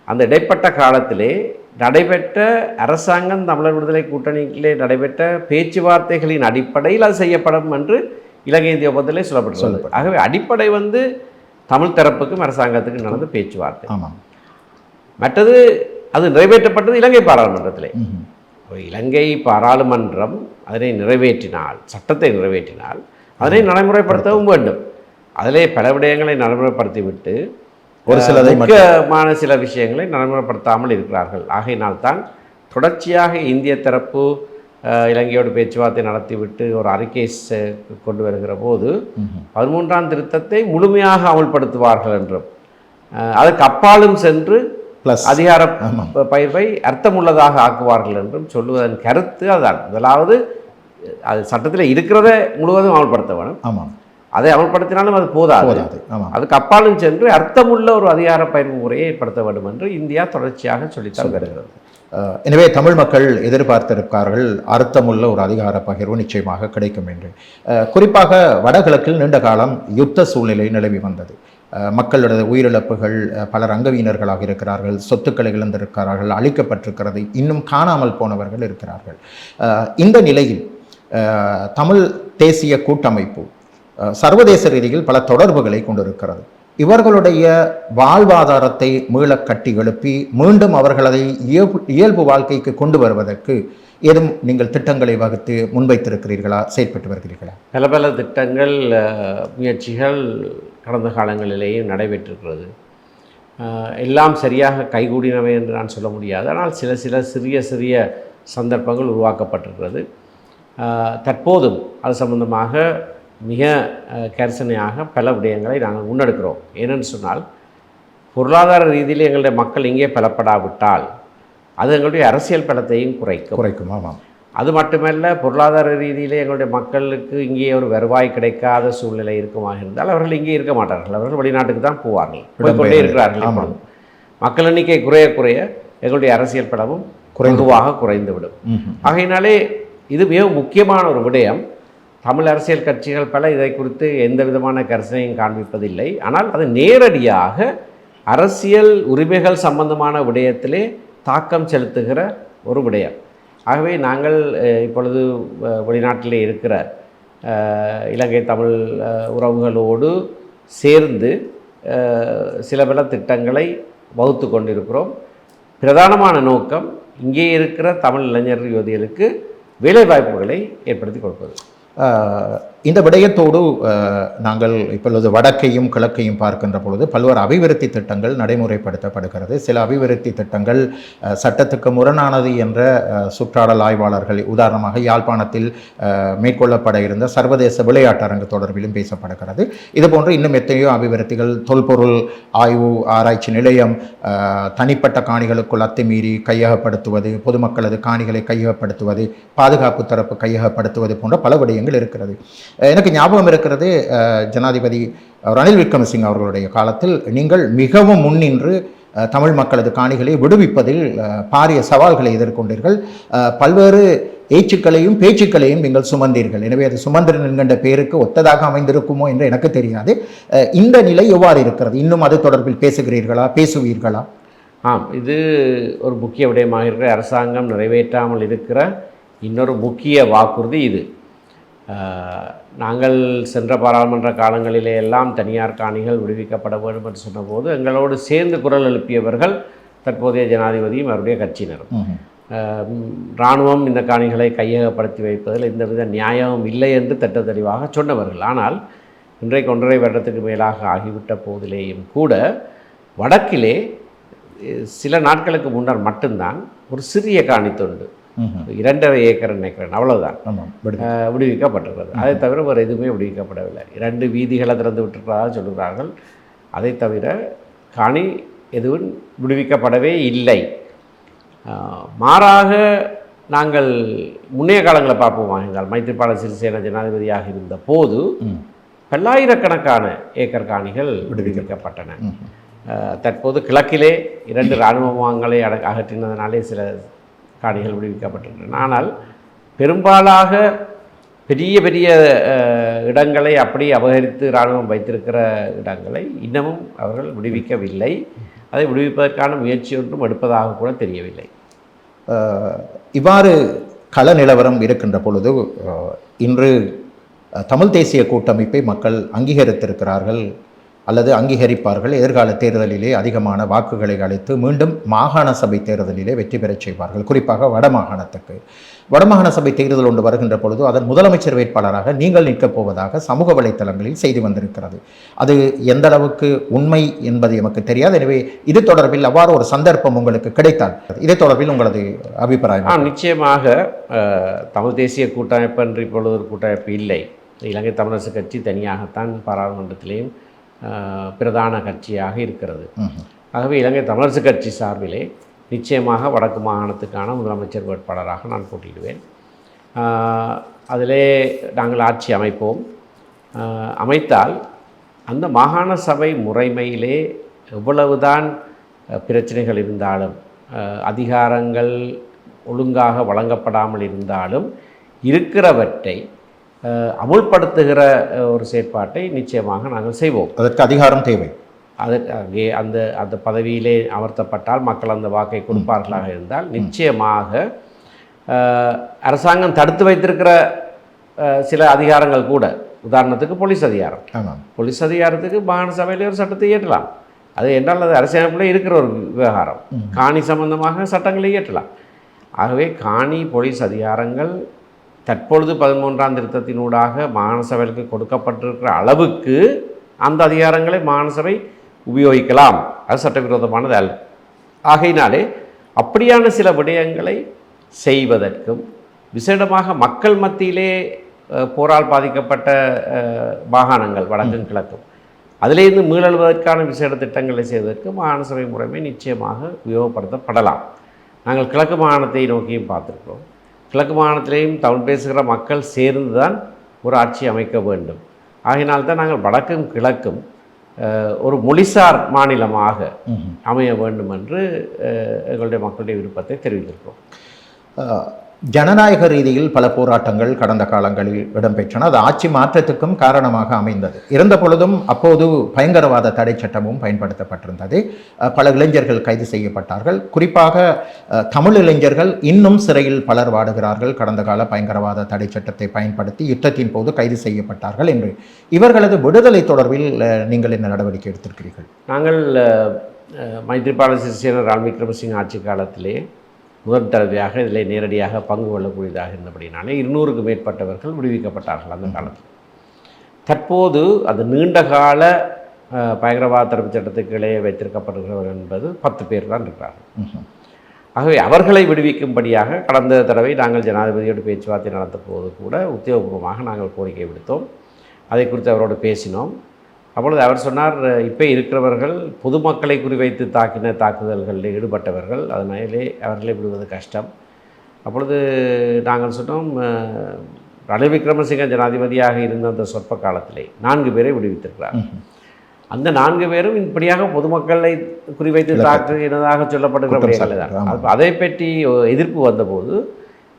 Speaker 2: அந்த இடைப்பட்ட காலத்திலே நடைபெற்ற அரசாங்கம் தமிழர் விடுதலை கூட்டணியிலே நடைபெற்ற பேச்சுவார்த்தைகளின் அடிப்படையில் அது செய்யப்படும் என்று இலங்கை இந்திய ஒப்பந்தத்திலே சொல்லப்பட்டுள்ளது. ஆகவே அடிப்படை தமிழ் தரப்புக்கும் அரசாங்கத்துக்கும் நடந்த பேச்சுவார்த்தை. மற்றது அது நிறைவேற்றப்பட்டது இலங்கை பாராளுமன்றத்திலே. இலங்கை பாராளுமன்றம் அதனை நிறைவேற்றினால், சட்டத்தை நிறைவேற்றினால் அதனை நடைமுறைப்படுத்தவும் வேண்டும். அதிலே பல விடயங்களை நடைமுறைப்படுத்திவிட்டு
Speaker 1: ஒரு சில
Speaker 2: முக்கியமான சில விஷயங்களை நடைமுறைப்படுத்தாமல் இருக்கிறார்கள். ஆகையினால்தான் தொடர்ச்சியாக இந்திய தரப்பு இலங்கையோடு பேச்சுவார்த்தை நடத்திவிட்டு ஒரு அறிக்கை கொண்டு வருகிற போது 13ஆம் திருத்தத்தை முழுமையாக அமல்படுத்துவார்கள் என்றும் அதற்கு அப்பாலும் சென்று அதிகார பயிர்வை அர்த்தமுள்ளதாக ஆக்குவார்கள் என்றும் சொல்லுவதன் கருத்து அதான். முதலாவது அது சட்டத்தில் இருக்கிறத முழுவதும் அமல்படுத்த வேணும்.
Speaker 1: ஆமாம்,
Speaker 2: அதை அமல்படுத்தினாலும் அது போதாது. அதுக்கு அப்பாலும் சென்று அர்த்தமுள்ள ஒரு அதிகார பயிர்வு முறையை ஏற்படுத்த வேண்டும் என்று இந்தியா தொடர்ச்சியாக சொல்லித்தான் வருகிறது.
Speaker 1: எனவே தமிழ் மக்கள் எதிர்பார்த்திருக்கார்கள் அர்த்தமுள்ள ஒரு அதிகார பகிர்வு நிச்சயமாக கிடைக்கும் என்று. குறிப்பாக வடகிழக்கில் நீண்ட காலம் யுத்த சூழ்நிலை நிலவி வந்தது. மக்களுடைய உயிரிழப்புகள், பலர் அங்கவீனர்களாக இருக்கிறார்கள், சொத்துக்களை இழந்திருக்கிறார்கள், அழிக்கப்பட்டிருக்கிறது, இன்னும் காணாமல் போனவர்கள் இருக்கிறார்கள். இந்த நிலையில் தமிழ் தேசிய கூட்டமைப்பு சர்வதேச ரீதியில் பல தொடர்புகளை கொண்டிருக்கிறது. இவர்களுடைய வாழ்வாதாரத்தை மீள கட்டி எழுப்பி மீண்டும் அவர்களை இயல்பு வாழ்க்கைக்கு கொண்டு வருவதற்கு ஏதும் நீங்கள் திட்டங்களை வகுத்து முன்வைத்திருக்கிறீர்களா, செயற்பட்டு வருகிறீர்களா?
Speaker 2: பல பல திட்டங்கள், முயற்சிகள் கடந்த காலங்களிலேயும் நடைபெற்றிருக்கிறது. எல்லாம் சரியாக கைகூடினவை என்று நான் சொல்ல முடியாது. ஆனால் சில சிறிய சிறிய சந்தர்ப்பங்கள் உருவாக்கப்பட்டிருக்கிறது. தற்போதும் அது சம்பந்தமாக மிக கரிசனையாக பல விடயங்களை நாங்கள் முன்னெடுக்கிறோம். ஏனென்று சொன்னால், பொருளாதார ரீதியில் எங்களுடைய மக்கள் இங்கே பலப்படாவிட்டால் அது எங்களுடைய அரசியல் பலத்தையும் குறைக்கும்.
Speaker 1: ஆமாம்.
Speaker 2: அது மட்டுமல்ல, பொருளாதார ரீதியிலே எங்களுடைய மக்களுக்கு இங்கே ஒரு வருவாய் கிடைக்காத சூழ்நிலை இருக்குமாக இருந்தால் அவர்கள் இங்கே இருக்க மாட்டார்கள். அவர்கள் வெளிநாட்டுக்கு தான் போவார்கள், போய்கொண்டே இருக்கிறார்கள். மக்கள் எண்ணிக்கை குறைய குறைய எங்களுடைய அரசியல் பலமும் குறைந்துவிடும். ஆகையினாலே இது மிக முக்கியமான ஒரு விடயம். தமிழ் அரசியல் கட்சிகள் பல இதை குறித்து எந்த விதமான கரிசனையும் காண்பிப்பதில்லை. ஆனால் அது நேரடியாக அரசியல் உரிமைகள் சம்பந்தமான விடயத்திலே தாக்கம் செலுத்துகிற ஒரு விடயம். ஆகவே நாங்கள் இப்பொழுது வெளிநாட்டிலே இருக்கிற இலங்கை தமிழ் உறவுகளோடு சேர்ந்து சில பல திட்டங்களை வகுத்து கொண்டிருக்கிறோம். பிரதானமான நோக்கம் இங்கே இருக்கிற தமிழ் இளைஞர் யுவதிகளுக்கு வேலைவாய்ப்புகளை ஏற்படுத்தி கொடுப்பது.
Speaker 1: இந்த விடயத்தோடு நாங்கள் இப்பொழுது வடக்கையும் கிழக்கையும் பார்க்கின்ற பொழுது பல்வேறு அபிவிருத்தி திட்டங்கள் நடைமுறைப்படுத்தப்படுகிறது. சில அபிவிருத்தி திட்டங்கள் சட்டத்துக்கு முரணானது என்ற சுற்றாடல் ஆய்வாளர்கள், உதாரணமாக யாழ்ப்பாணத்தில் மேற்கொள்ளப்பட இருந்த சர்வதேச விளையாட்டரங்கு தொடர்பிலும் பேசப்படுகிறது. இதுபோன்று இன்னும் எத்தனையோ அபிவிருத்திகள், தொல்பொருள் ஆய்வு ஆராய்ச்சி நிலையம் தனிப்பட்ட காணிகளுக்குள் அத்துமீறி கையகப்படுத்துவது, பொதுமக்களது காணிகளை கையகப்படுத்துவது, பாதுகாப்பு தரப்பு கையகப்படுத்துவது போன்ற பல விடயங்கள் இருக்கிறது. எனக்கு ஞாபகம் இருக்கிறது, ஜனாதிபதி ரணில் விக்ரமசிங்க அவர்களுடைய காலத்தில் நீங்கள் மிகவும் முன்னின்று தமிழ் மக்களது காணிகளை விடுவிப்பதில் பாரிய சவால்களை எதிர்கொண்டீர்கள். பல்வேறு ஏச்சுக்களையும் பேச்சுக்களையும் நீங்கள் சுமந்தீர்கள். எனவே அது சுமந்திரன் என்கின்ற பேருக்கு ஒத்ததாக அமைந்திருக்குமோ என்று எனக்கு தெரியாது. இந்த நிலை எவ்வாறு இருக்கிறது? இன்னும் அது தொடர்பில் பேசுவீர்களா?
Speaker 2: இது ஒரு முக்கிய விடயமாக இருக்கிற, அரசாங்கம் நிறைவேற்றாமல் இருக்கிற இன்னொரு முக்கிய வாக்குறுதி இது. நாங்கள் சென்ற பாராளுமன்ற காலங்களிலே எல்லாம் தனியார் காணிகள் விடுவிக்கப்பட வேண்டும் என்று சொன்னபோது எங்களோடு சேர்ந்து குரல் எழுப்பியவர்கள் தற்போதைய ஜனாதிபதியும் அவருடைய கட்சியினரும். இராணுவம் இந்த காணிகளை கையகப்படுத்தி வைப்பதில் எந்தவித நியாயமும் இல்லை என்று திட்ட தெளிவாக சொன்னவர்கள். ஆனால் இன்றைக்கு 1.5 வருடத்துக்கு மேலாக ஆகிவிட்ட போதிலேயும் கூட வடக்கிலே சில நாட்களுக்கு முன்னர் மட்டும்தான் ஒரு சிறிய காணி தொண்டு 2.5 ஏக்கர் நினைக்கிறேன், அவ்வளவுதான் விடுவிக்கப்பட்டிருக்கிறது. அதை தவிர வேறு எதுவுமே விடுவிக்கப்படவில்லை. 2 வீதிகளை திறந்து விட்டுருக்கிறதாக சொல்கிறார்கள். அதை தவிர காணி எதுவும் விடுவிக்கப்படவே இல்லை. மாறாக நாங்கள் முன்னைய காலங்களை பார்ப்போமாக இருந்தால், மைத்திரிபால சிறிசேன ஜனாதிபதியாக இருந்த போது பல்லாயிரக்கணக்கான ஏக்கர் காணிகள் விடுவிக்கப்பட்டன. தற்போது கிழக்கிலே 2 இராணுவ முகாம்களை அகற்றினதினாலே சில காணிகள் விடுவிக்கப்பட்டிருக்கின்றன. ஆனால் பெரும்பாலாக பெரிய பெரிய இடங்களை அப்படி அபகரித்து இராணுவம் வைத்திருக்கிற இடங்களை இன்னமும் அவர்கள் விடுவிக்கவில்லை. அதை விடுவிப்பதற்கான முயற்சி ஒன்றும் எடுப்பதாக கூட தெரியவில்லை.
Speaker 1: இவ்வாறு கள நிலவரம் இருக்கின்ற பொழுது இன்று தமிழ் தேசிய கூட்டமைப்பை மக்கள் அங்கீகரித்திருக்கிறார்கள். அல்லது அங்கீகரிப்பார்கள். எதிர்கால தேர்தலிலே அதிகமான வாக்குகளை அளித்து மீண்டும் மாகாண சபை தேர்தலிலே வெற்றி பெறச் செய்வார்கள். குறிப்பாக வடமாகாணத்துக்கு வடமாகாண சபை தேர்தல் ஒன்று வருகின்ற பொழுது அதன் முதலமைச்சர் வேட்பாளராக நீங்கள் நிற்கப் போவதாக சமூக வலைத்தளங்களில் செய்தி வந்திருக்கிறது. அது எந்த அளவுக்கு உண்மை என்பது எமக்கு தெரியாது. எனவே இது தொடர்பில் அவ்வாறு ஒரு சந்தர்ப்பம் உங்களுக்கு கிடைத்தால் இதை தொடர்பில் உங்களது அபிப்பிராயம்?
Speaker 2: நிச்சயமாக தமிழ் தேசிய கூட்டமைப்பு என்று இப்பொழுது ஒரு கூட்டமைப்பு இல்லை. இலங்கை தமிழரசு கட்சி தனியாகத்தான் பாராளுமன்றத்திலேயும் பிரதான கட்சியாக இருக்கிறது. ஆகவே இலங்கை தமிழரசு கட்சி சார்பிலே நிச்சயமாக வடக்கு மாகாணத்துக்கான முதலமைச்சர் வேட்பாளராக நான் போட்டியிடுவேன். அதிலே நாங்கள் ஆட்சி அமைப்போம். அமைத்தால் அந்த மாகாண சபை முறைமையிலே எவ்வளவுதான் பிரச்சனைகள் இருந்தாலும், அதிகாரங்கள் ஒழுங்காக வழங்கப்படாமல் இருந்தாலும், இருக்கிறவற்றை அமுல்படுத்துகிற ஒரு செயற்பாட்டை நிச்சயமாக நாங்கள் செய்வோம்.
Speaker 1: அதற்கு அதிகாரம் தேவை.
Speaker 2: அங்கே அந்த அந்த பதவியிலே அமர்த்தப்பட்டால் மக்கள் அந்த வாக்கை கொடுப்பார்களாக இருந்தால் நிச்சயமாக அரசாங்கம் தடுத்து வைத்திருக்கிற சில அதிகாரங்கள் கூட, உதாரணத்துக்கு போலீஸ் அதிகாரம், போலீஸ் அதிகாரத்துக்கு மாகாண சபையிலே ஒரு சட்டத்தை இயற்றலாம். அது என்றால் அது அரசியலமைப்பில் இருக்கிற ஒரு விவகாரம். காணி சம்பந்தமாக சட்டங்களை இயற்றலாம். ஆகவே காணி போலீஸ் அதிகாரங்கள் தற்பொழுது 13ஆம் திருத்தத்தினூடாக மாகாண சபைக்கு கொடுக்கப்பட்டிருக்கிற அளவுக்கு அந்த அதிகாரங்களை மாகாண சபை உபயோகிக்கலாம். அது சட்டவிரோதமானது அல்ல. ஆகையினாலே அப்படியான சில விடயங்களை செய்வதற்கும், விசேடமாக மக்கள் மத்தியிலே போரால் பாதிக்கப்பட்ட மாகாணங்கள் வடக்கும் கிழக்கும் அதிலேருந்து மீளெழுவதற்கான விசேட திட்டங்களை செய்வதற்கு மாகாண சபை முறைமை நிச்சயமாக உபயோகப்படுத்தப்படலாம். நாங்கள் கிழக்கு மாகாணத்தை நோக்கியும் பார்த்துருக்கிறோம். கிழக்கு மாகாணத்திலேயும் தமிழ் பேசுகிற மக்கள் சேர்ந்து தான் ஒரு ஆட்சி அமைக்க வேண்டும். ஆகினால்தான் நாங்கள் வடக்கும் கிழக்கும் ஒரு மொழிசார் மாநிலமாக அமைய வேண்டும் என்று எங்களுடைய மக்களுடைய விருப்பத்தை தெரிவித்திருக்கிறோம்.
Speaker 1: ஜனநாயக ரீதியில் பல போராட்டங்கள் கடந்த காலங்களில் இடம்பெற்றன. அது ஆட்சி மாற்றத்துக்கும் காரணமாக அமைந்தது. இருந்த பொழுதும் அப்போது பயங்கரவாத தடை சட்டமும் பயன்படுத்தப்பட்டிருந்தது. பல இளைஞர்கள் கைது செய்யப்பட்டார்கள். குறிப்பாக தமிழ் இளைஞர்கள் இன்னும் சிறையில் பலர் வாடுகிறார்கள். கடந்த கால பயங்கரவாத தடை சட்டத்தை பயன்படுத்தி யுத்தத்தின் போது கைது செய்யப்பட்டார்கள் என்று. இவர்களது விடுதலை தொடர்பில் நீங்கள் என்ன நடவடிக்கை எடுத்திருக்கிறீர்கள்?
Speaker 2: நாங்கள் மைத்ரிபால சிறிசேன ரணில் விக்ரமசிங்க ஆட்சி காலத்திலே முதல் தடவையாக இதில் நேரடியாக பங்கு கொள்ளக்கூடியதாக இருந்தபடினாலே 200க்கு மேற்பட்டவர்கள் விடுவிக்கப்பட்டார்கள் அந்த காலத்தில். தற்போது அது நீண்டகால பயங்கரவாத தடுப்பு சட்டத்துக்கு இடையே வைத்திருக்கப்படுகிறவர் என்பது 10 பேர் தான் இருக்கிறார்கள். ஆகவே அவர்களை விடுவிக்கும்படியாக கடந்த தடவை நாங்கள் ஜனாதிபதியோடு பேச்சுவார்த்தை நடந்த போது கூட உத்தியோகபூர்வமாக நாங்கள் கோரிக்கை விடுத்தோம். அதை குறித்து அவரோடு பேசினோம். அப்பொழுது அவர் சொன்னார், இப்போ இருக்கிறவர்கள் பொதுமக்களை குறிவைத்து தாக்கின தாக்குதல்களில் ஈடுபட்டவர்கள், அதனாலே அவர்களை விடுவது கஷ்டம். அப்பொழுது நாங்கள் சொன்னோம், ரணில் விக்ரமசிங்க ஜனாதிபதியாக இருந்த அந்த சொற்ப காலத்திலே 4 பேரை விடுவித்திருக்கிறார். அந்த 4 பேரும் இப்படியாக பொதுமக்களை குறிவைத்து தாக்குகிறதாக சொல்லப்படுகிறவர்கள் தான். அதை பற்றி எதிர்ப்பு வந்தபோது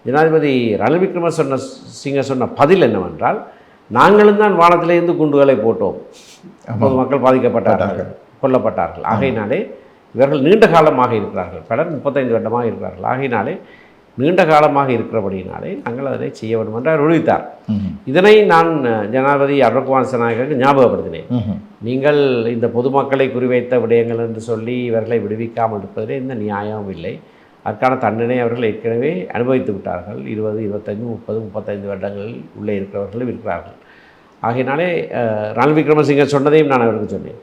Speaker 2: ஜனாதிபதி ரணில் விக்ரமசிங்க சொன்ன பதில் என்னவென்றால், நாங்களும் தான் வானத்திலிருந்து குண்டுகளை போட்டோம், பொதுமக்கள் பாதிக்கப்பட்டார்கள், கொல்லப்பட்டார்கள். ஆகையினாலே இவர்கள் நீண்ட காலமாக இருக்கிறார்கள், பலர் 35 வருடமாக இருக்கிறார்கள். ஆகையினாலே நீண்ட காலமாக இருக்கிறபடியினாலே நாங்கள் அதனை செய்ய வேண்டும் என்று அறிவித்தார். இதனை நான் ஜனாதிபதி அருண்குமார் திசாநாயக்கருக்கு ஞாபகப்படுத்தினேன். நீங்கள் இந்த பொதுமக்களை குறிவைத்த விடயங்கள் என்று சொல்லி இவர்களை விடுவிக்காமல் இருப்பதிலே எந்த நியாயமும் இல்லை. அதற்கான தண்டனை அவர்கள் ஏற்கனவே அனுபவித்து விட்டார்கள். 20, 25, 30, 35 வருடங்களில் உள்ளே இருக்கிறவர்களும் இருக்கிறார்கள். ஆகையினாலே ரணில் விக்ரமசிங்க சொன்னதையும் நான் அவருக்கு சொன்னேன்.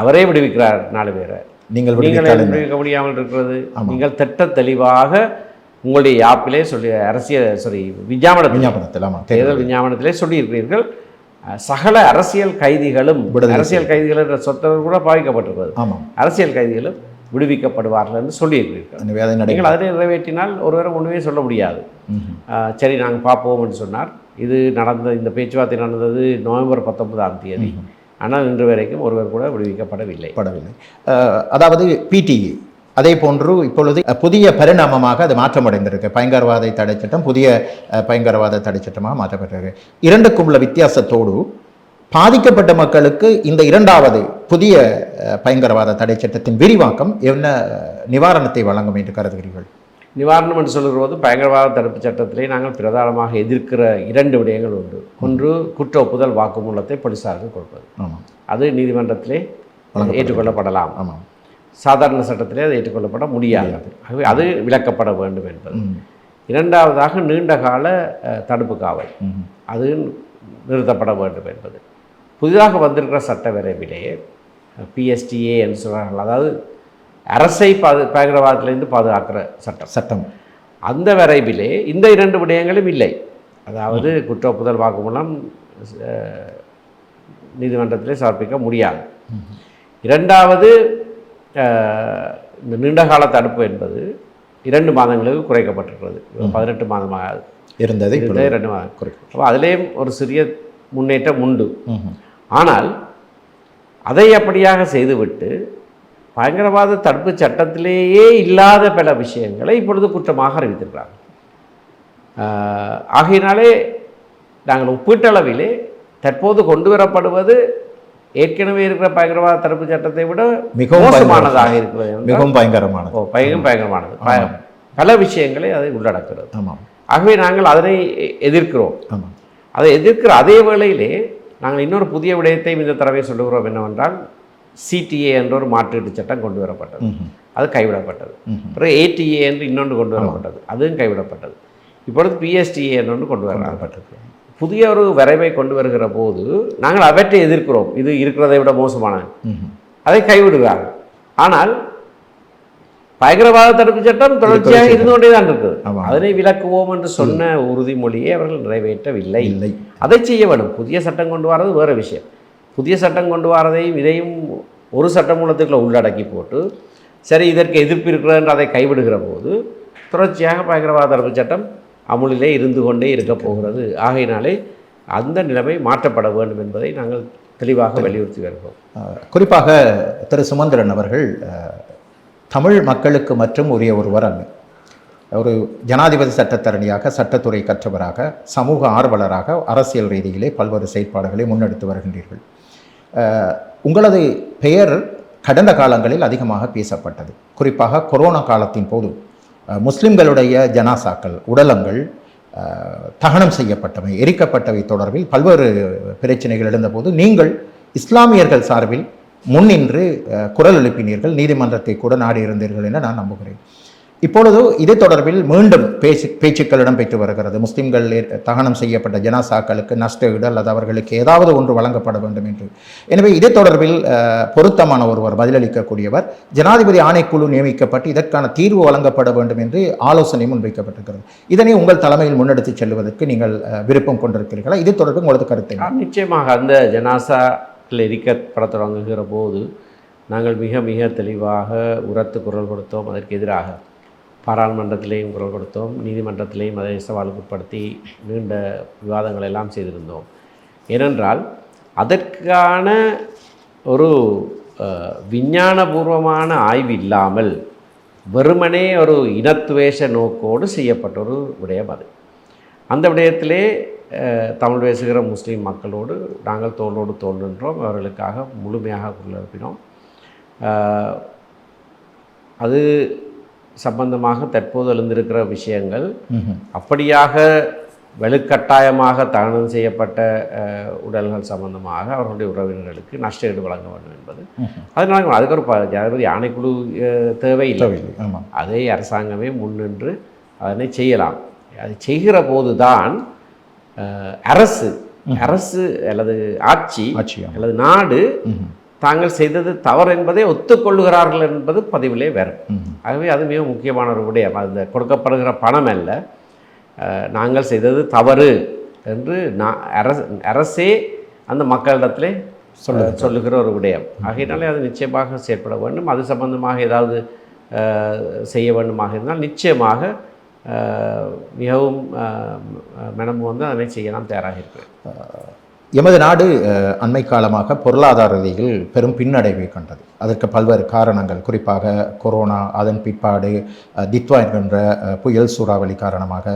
Speaker 2: அவரே விடுவிக்கிறார் 4 பேரை. நீங்கள் விடுவிக்க முடியாமல் இருக்கிறது. நீங்கள் திட்ட தெளிவாக உங்களுடைய யாப்பிலே சொல்லி தேர்தல் விஞ்ஞாபனத்திலே சொல்லியிருக்கிறீர்கள். சகல அரசியல் கைதிகளும், அரசியல் கைதிகள் என்ற சொற்றவர் கூட பாதிக்கப்பட்டிருக்கிறது, அரசியல் கைதிகளும் விடுவிக்கப்படுவார்கள் என்று சொல்லியிருக்கிறீர்கள். நீங்கள் அதனை நிறைவேற்றினால் ஒருவரை ஒன்றுமே சொல்ல முடியாது. சரி, நாங்கள் பார்ப்போம் என்று சொன்னார். இது நடந்த இந்த பேச்சுவார்த்தை நடந்தது நவம்பர் 19ஆம் தேதி. ஆனால் இன்று வரைக்கும் ஒருவர் கூட விடுவிக்கப்படவில்லை.
Speaker 1: அதாவது பிடிஇ அதே போன்று இப்பொழுது புதிய பரிணாமமாக அது மாற்றமடைந்திருக்கு. பயங்கரவாத தடை சட்டம் புதிய பயங்கரவாத தடை சட்டமாக மாற்றப்பட்டிருக்கு. இரண்டுக்கும் உள்ள வித்தியாசத்தோடு பாதிக்கப்பட்ட மக்களுக்கு இந்த 2வது புதிய பயங்கரவாத தடை சட்டத்தின் விரிவாக்கம் என்ன நிவாரணத்தை வழங்கும் என்று கருதுகிறீர்கள்?
Speaker 2: நிவாரணம் என்று சொல்கிற போது பயங்கரவாத தடுப்பு சட்டத்திலே நாங்கள் பிரதானமாக எதிர்க்கிற 2 விடயங்கள் உண்டு. ஒன்று, குற்ற ஒப்புதல் வாக்குமூலத்தை போலீசாருக்கு கொடுப்பது. அது நீதிமன்றத்திலே ஏற்றுக்கொள்ளப்படலாம். சாதாரண சட்டத்திலே அது ஏற்றுக்கொள்ளப்பட முடியாது. ஆகவே அது விலக்கப்பட வேண்டும் என்பது. இரண்டாவதாக, நீண்டகால தடுப்பு காவல் அது நிறுத்தப்பட வேண்டும் என்பது. புதிதாக வந்திருக்கிற சட்ட வரைவிலே PSTA என்று சொல்கிறார்கள், அதாவது அரசை பயங்கரவாதத்திலிருந்து பாதுகாக்கிற சட்டம். அந்த வரைவிலே இந்த 2 விடயங்களும் இல்லை. அதாவது குற்ற ஒப்புதல் வாக்குமூலம் நீதிமன்றத்திலே சமர்ப்பிக்க முடியாது. இரண்டாவது, இந்த நீண்டகால தடுப்பு என்பது 2 மாதங்களுக்கு குறைக்கப்பட்டிருக்கிறது. 18 மாதமாக இருந்தது, 2 மாதம் குறைக்கும். அப்போ அதிலேயும் ஒரு சிறிய முன்னேற்றம் உண்டு. ஆனால் அதை அப்படியாக செய்துவிட்டு பயங்கரவாத தடுப்பு சட்டத்திலேயே இல்லாத பல விஷயங்களை இப்பொழுது குற்றமாக அறிவித்திருக்கிறாங்க. ஆகையினாலே நாங்கள் ஒப்பீட்டளவிலே தற்போது கொண்டு வரப்படுவது ஏற்கனவே இருக்கிற பயங்கரவாத தடுப்பு சட்டத்தை விட மிகவும் மோசமானதாக இருக்கிறது. மிகவும் பயங்கரமானது. பல விஷயங்களை அதை உள்ளடக்கிறது. ஆகவே நாங்கள் அதனை எதிர்க்கிறோம். அதை எதிர்க்கிற அதே வேளையிலே நாங்கள் இன்னொரு புதிய விடயத்தையும் இந்த தடவை சொல்லுகிறோம். என்னவென்றால், CTA என்ற ஒரு மாற்றீட்டு சட்டம் கொண்டு வரப்பட்டது, அது கைவிடப்பட்டது. அப்புறம் ATA என்று இன்னொன்று கொண்டு வரப்பட்டது, அதுவும் கைவிடப்பட்டது. இப்பொழுது PSTA என்று கொண்டு வரப்பட்டது. புதிய ஒரு வரைவை கொண்டு வருகிற போது நாங்கள் அவற்றை எதிர்க்கிறோம். இது இருக்கிறதை விட மோசமானது, அதை கைவிடுகிறார்கள். ஆனால் பயங்கரவாத தடுப்பு சட்டம் தொடர்ச்சியாக இருந்து கொண்டே தான் இருக்குது. அதனை விலக்குவோம் என்று சொன்ன உறுதிமொழியை அவர்கள் நிறைவேற்றவில்லை. அதை செய்ய வேண்டும். புதிய சட்டம் கொண்டு வரது வேறு விஷயம். புதிய சட்டம் கொண்டு வரதையும் இதையும் ஒரு சட்டமூலத்துக்குள்ள உள்ளடக்கி போட்டு சரி இதற்கு எதிர்ப்பு இருக்கிறது என்று அதை கைவிடுகிற போது தொடர்ச்சியாக பயங்கரவாத தடுப்பு சட்டம் அமுலிலே இருந்து கொண்டே இருக்க போகிறது. ஆகையினாலே அந்த நிலைமை மாற்றப்பட வேண்டும் என்பதை நாங்கள் தெளிவாக வலியுறுத்தி வருகிறோம்.
Speaker 1: குறிப்பாக திரு சுமந்திரன் அவர்கள் தமிழ் மக்களுக்கு மற்றும் உரிய ஒருவர் அல்ல. ஒரு ஜனாதிபதி சட்டத்தரணியாக, சட்டத்துறை கற்றவராக, சமூக ஆர்வலராக அரசியல் ரீதியிலே பல்வேறு செயற்பாடுகளை முன்னெடுத்து வருகின்றீர்கள். உங்களது பெயர் கடந்த காலங்களில் அதிகமாக பேசப்பட்டது. குறிப்பாக கொரோனா காலத்தின் போது முஸ்லிம்களுடைய ஜனாசாக்கள், உடலங்கள் தகனம் செய்யப்பட்டவை, எரிக்கப்பட்டவை தொடர்பில் பல்வேறு பிரச்சனைகள் எழுந்தபோது நீங்கள் இஸ்லாமியர்கள் சார்பில் முன்னின்று குரல் எழுப்பினீர்கள், நீதிமன்றத்தை கூட நாடி இருந்தீர்கள் என நான் நம்புகிறேன். இப்பொழுது இது தொடர்பில் மீண்டும் பேச்சுக்கள் இடம்பெற்று வருகிறது. முஸ்லிம்கள் தகனம் செய்யப்பட்ட ஜனாசாக்களுக்கு நஷ்டஈடு அல்லது அவர்களுக்கு ஏதாவது ஒன்று வழங்கப்பட வேண்டும் என்று. எனவே இது தொடர்பில் பொருத்தமான ஒருவர் பதிலளிக்கக்கூடியவர் ஜனாதிபதி ஆணைக்குழு நியமிக்கப்பட்டு இதற்கான தீர்வு வழங்கப்பட வேண்டும் என்று ஆலோசனை முன்வைக்கப்பட்டிருக்கிறது. இதனை உங்கள் தலைமையில் முன்னெடுத்து செல்வதற்கு நீங்கள் விருப்பம் கொண்டிருக்கிறீர்களா? இது தொடர்பில் உங்களது கருத்து?
Speaker 2: நிச்சயமாக அந்த ஜனாசாக்கள் எரிக்கப்பட தொடங்குகிற போது நாங்கள் மிக மிக தெளிவாக உரத்து குரல் கொடுத்தோம். அதற்கு எதிராக பாராளுமன்றத்திலேயும் குரல் கொடுத்தோம், நீதிமன்றத்திலேயும் அதை சவாலுக்கு உட்படுத்தி நீண்ட விவாதங்கள் எல்லாம் செய்திருந்தோம். ஏனென்றால் அதற்கான ஒரு விஞ்ஞானபூர்வமான ஆய்வு இல்லாமல் வெறுமனே ஒரு இனத்துவேஷ நோக்கோடு செய்யப்பட்ட ஒரு விடயம் அது. அந்த விடயத்திலே தமிழ் பேசுகிற முஸ்லீம் மக்களோடு நாங்கள் தோளோடு தோள் நின்றோம், அவர்களுக்காக முழுமையாக குரல் எழுப்பினோம். அது சம்பந்தமாக தற்போது எழுந்திருக்கிற விஷயங்கள் அப்படியாக வலுக்கட்டாயமாக தகனம் செய்யப்பட்ட உடல்கள் சம்பந்தமாக அவர்களுடைய உறவினர்களுக்கு நஷ்டஈடு வழங்க வேண்டும் என்பது அதனால் அதுக்கு ஒரு ஜனாதிபதி ஆணைக்குழு தேவையில்லை. அதை அரசாங்கமே முன்னின்று அதனை செய்யலாம். அது செய்கிற போது தான் அரசு அல்லது ஆட்சி அல்லது நாடு தாங்கள் செய்தது தவறு என்பதை ஒத்துக்கொள்ளுகிறார்கள் என்பது பதிவிலே வரும். ஆகவே அது மிக முக்கியமான ஒரு விடயம். அந்த கொடுக்கப்படுகிற பணம் அல்ல, நாங்கள் செய்தது தவறு என்று அரசே அந்த மக்களிடத்திலே சொல்லுகிற ஒரு விடயம். ஆகையினாலே அது நிச்சயமாக செயற்பட வேண்டும். அது சம்பந்தமாக ஏதாவது செய்ய வேண்டுமாக இருந்தால் நிச்சயமாக மிகவும் மனம் வந்து அதனை செய்யலாம் தயாராக இருக்கிறேன்.
Speaker 1: எமது நாடு அண்மை காலமாக பொருளாதார ரீதியில் பெரும் பின்னடைவை கண்டது. அதற்கு பல்வேறு காரணங்கள், குறிப்பாக கொரோனா, அதன் பிற்பாடு தித்வா என்கின்ற புயல் சூறாவளி காரணமாக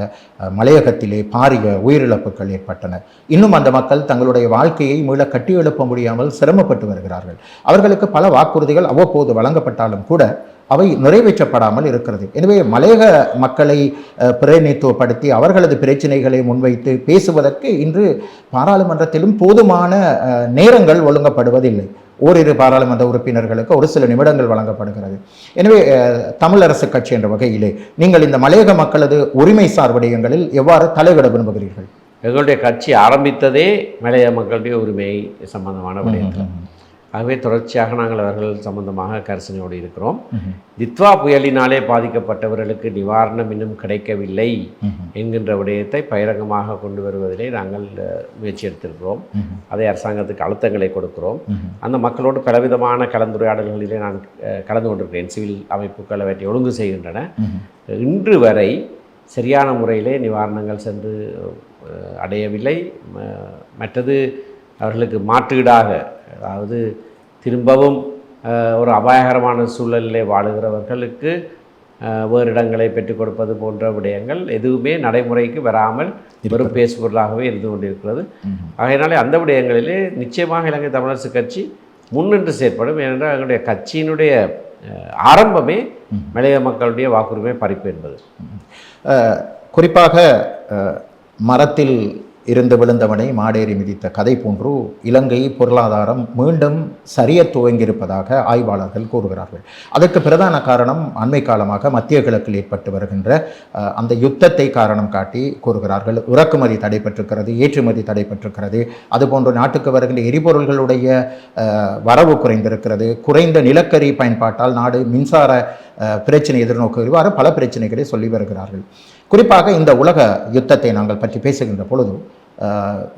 Speaker 1: மலையகத்திலே பாரிய உயிரிழப்புகள் ஏற்பட்டன. இன்னும் அந்த மக்கள் தங்களுடைய வாழ்க்கையை மீள கட்டியெழுப்ப முடியாமல் சிரமப்பட்டு வருகிறார்கள். அவர்களுக்கு பல வாக்குறுதிகள் அவ்வப்போது வழங்கப்பட்டாலும் கூட அவை நிறைவேற்றப்படாமல் இருக்கிறது. எனவே மலையக மக்களை பிரதிநிதித்துவப்படுத்தி அவர்களது பிரச்சனைகளை முன்வைத்து பேசுவதற்கு இன்று பாராளுமன்றத்திலும் போதுமான நேரங்கள் ஒழுங்கப்படுவதில்லை. ஓரிரு பாராளுமன்ற உறுப்பினர்களுக்கு ஒரு சில நிமிடங்கள் வழங்கப்படுகிறது. எனவே தமிழரசு கட்சி என்ற வகையிலே நீங்கள் இந்த மலையக மக்களது உரிமை சார் விடயங்களில் எவ்வாறு தலையிட விரும்புகிறீர்கள்?
Speaker 2: எங்களுடைய கட்சி ஆரம்பித்ததே மலையக மக்களுடைய உரிமை சம்பந்தமான விடயங்கள். ஆகவே தொடர்ச்சியாக நாங்கள் அவர்கள் சம்பந்தமாக கரிசனையோடு இருக்கிறோம். தித்வா புயலினாலே பாதிக்கப்பட்டவர்களுக்கு நிவாரணம் இன்னும் கிடைக்கவில்லை என்கின்ற விடயத்தை பகிரங்கமாக கொண்டு வருவதிலே நாங்கள் முயற்சி எடுத்திருக்கிறோம். அதை அரசாங்கத்துக்கு அழுத்தங்களை கொடுக்கிறோம். அந்த மக்களோடு பலவிதமான கலந்துரையாடல்களிலே நான் கலந்து கொண்டிருக்கிறேன். சிவில் அமைப்புகள் அவற்றை ஒழுங்கு செய்கின்றன. இன்று வரை சரியான முறையிலே நிவாரணங்கள் சென்று அடையவில்லை. மற்றது அவர்களுக்கு மாற்றீடாக, அதாவது திரும்பவும் ஒரு அபாயகரமான சூழலிலே வாழுகிறவர்களுக்கு வேறு இடங்களை பெற்றுக் கொடுப்பது போன்ற விடயங்கள் எதுவுமே நடைமுறைக்கு வராமல் வெறும் பேசுபொருளாகவே இருந்து கொண்டிருக்கிறது. ஆகையினாலே அந்த விடயங்களிலே நிச்சயமாக இலங்கை தமிழரசு கட்சி முன்னின்று செயற்படும். ஏனென்றால் எங்களுடைய கட்சியினுடைய ஆரம்பமே மலையக மக்களுடைய வாக்குரிமை பறிப்பு என்பது.
Speaker 1: குறிப்பாக மரத்தில் இருந்து விழுந்தவனை மாடேறி மிதித்த கதை போன்று இலங்கை பொருளாதாரம் மீண்டும் சரிய துவங்கியிருப்பதாக ஆய்வாளர்கள் கூறுகிறார்கள். அதற்கு பிரதான காரணம் அண்மை காலமாக மத்திய கிழக்கில் ஏற்பட்டு வருகின்ற அந்த யுத்தத்தை காரணம் காட்டி கூறுகிறார்கள். இறக்குமதி தடைபட்டிருக்கிறது, ஏற்றுமதி தடைபட்டிருக்கிறது. அதுபோன்று நாட்டுக்கு வருகின்ற எரிபொருள்களுடைய வரவு குறைந்திருக்கிறது. குறைந்த நிலக்கரி பயன்பாட்டால் நாடு மின்சார பிரச்சனை எதிர்நோக்கு, இவ்வாறு பல பிரச்சனைகளை சொல்லி வருகிறார்கள். குறிப்பாக இந்த உலக யுத்தத்தை நாங்கள் பற்றி பேசுகின்ற பொழுது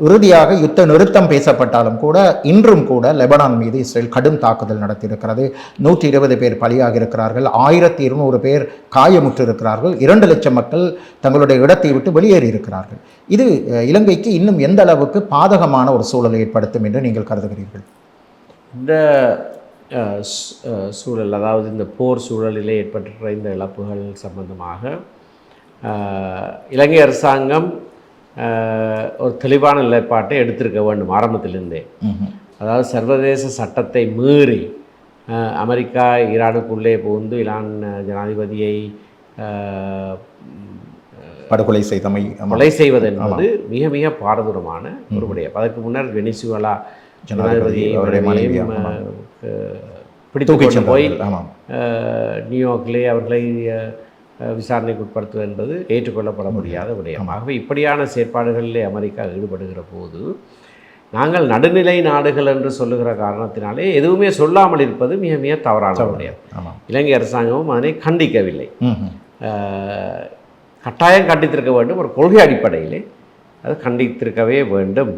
Speaker 1: இறுதியாக யுத்த நிறுத்தம் பேசப்பட்டாலும் கூட இன்றும் கூட லெபனான் மீது இஸ்ரேல் கடும் தாக்குதல் நடத்தியிருக்கிறது. 120 பேர் பலியாக இருக்கிறார்கள், 1200 பேர் காயமுற்றிருக்கிறார்கள், 2 லட்சம் மக்கள் தங்களுடைய இடத்தை விட்டு வெளியேறி இருக்கிறார்கள். இது இலங்கைக்கு இன்னும் எந்த அளவுக்கு பாதகமான ஒரு சூழலை ஏற்படுத்தும் என்று நீங்கள் கருதுகிறீர்கள்?
Speaker 2: இந்த சூழல், அதாவது இந்த போர் சூழலிலே ஏற்பட்டிருக்கிற இந்த இழப்புகள் சம்பந்தமாக இலங்கை அரசாங்கம் ஒரு தெளிவான நிலைப்பாட்டை எடுத்திருக்க வேண்டும் ஆரம்பத்திலிருந்தே. அதாவது சர்வதேச சட்டத்தை மீறி அமெரிக்கா ஈரானுக்குள்ளே புகுந்து ஈரான் ஜனாதிபதியை
Speaker 1: படுகொலை கொலை
Speaker 2: செய்வது என்பது மிக மிக பாரதூரமான ஒரு விடயம். அதற்கு முன்னர் வெனிசுவேலா ஜனாதிபதியை பிடித்து போய் நியூயார்க்கிலே அவர்களை விசாரணைக்கு உட்படுத்துவது என்பது ஏற்றுக்கொள்ளப்பட முடியாத விடயம். ஆகவே இப்படியான செயற்பாடுகளிலே அமெரிக்கா ஈடுபடுகிற போது நாங்கள் நடுநிலை நாடுகள் என்று சொல்லுகிற காரணத்தினாலே எதுவுமே சொல்லாமல் இருப்பது மிக மிக தவறான விடயம். இலங்கை அரசாங்கமும் அதனை கண்டிக்கவில்லை. கட்டாயம் கண்டித்திருக்க வேண்டும், ஒரு கொள்கை அடிப்படையிலே அது கண்டித்திருக்கவே வேண்டும்.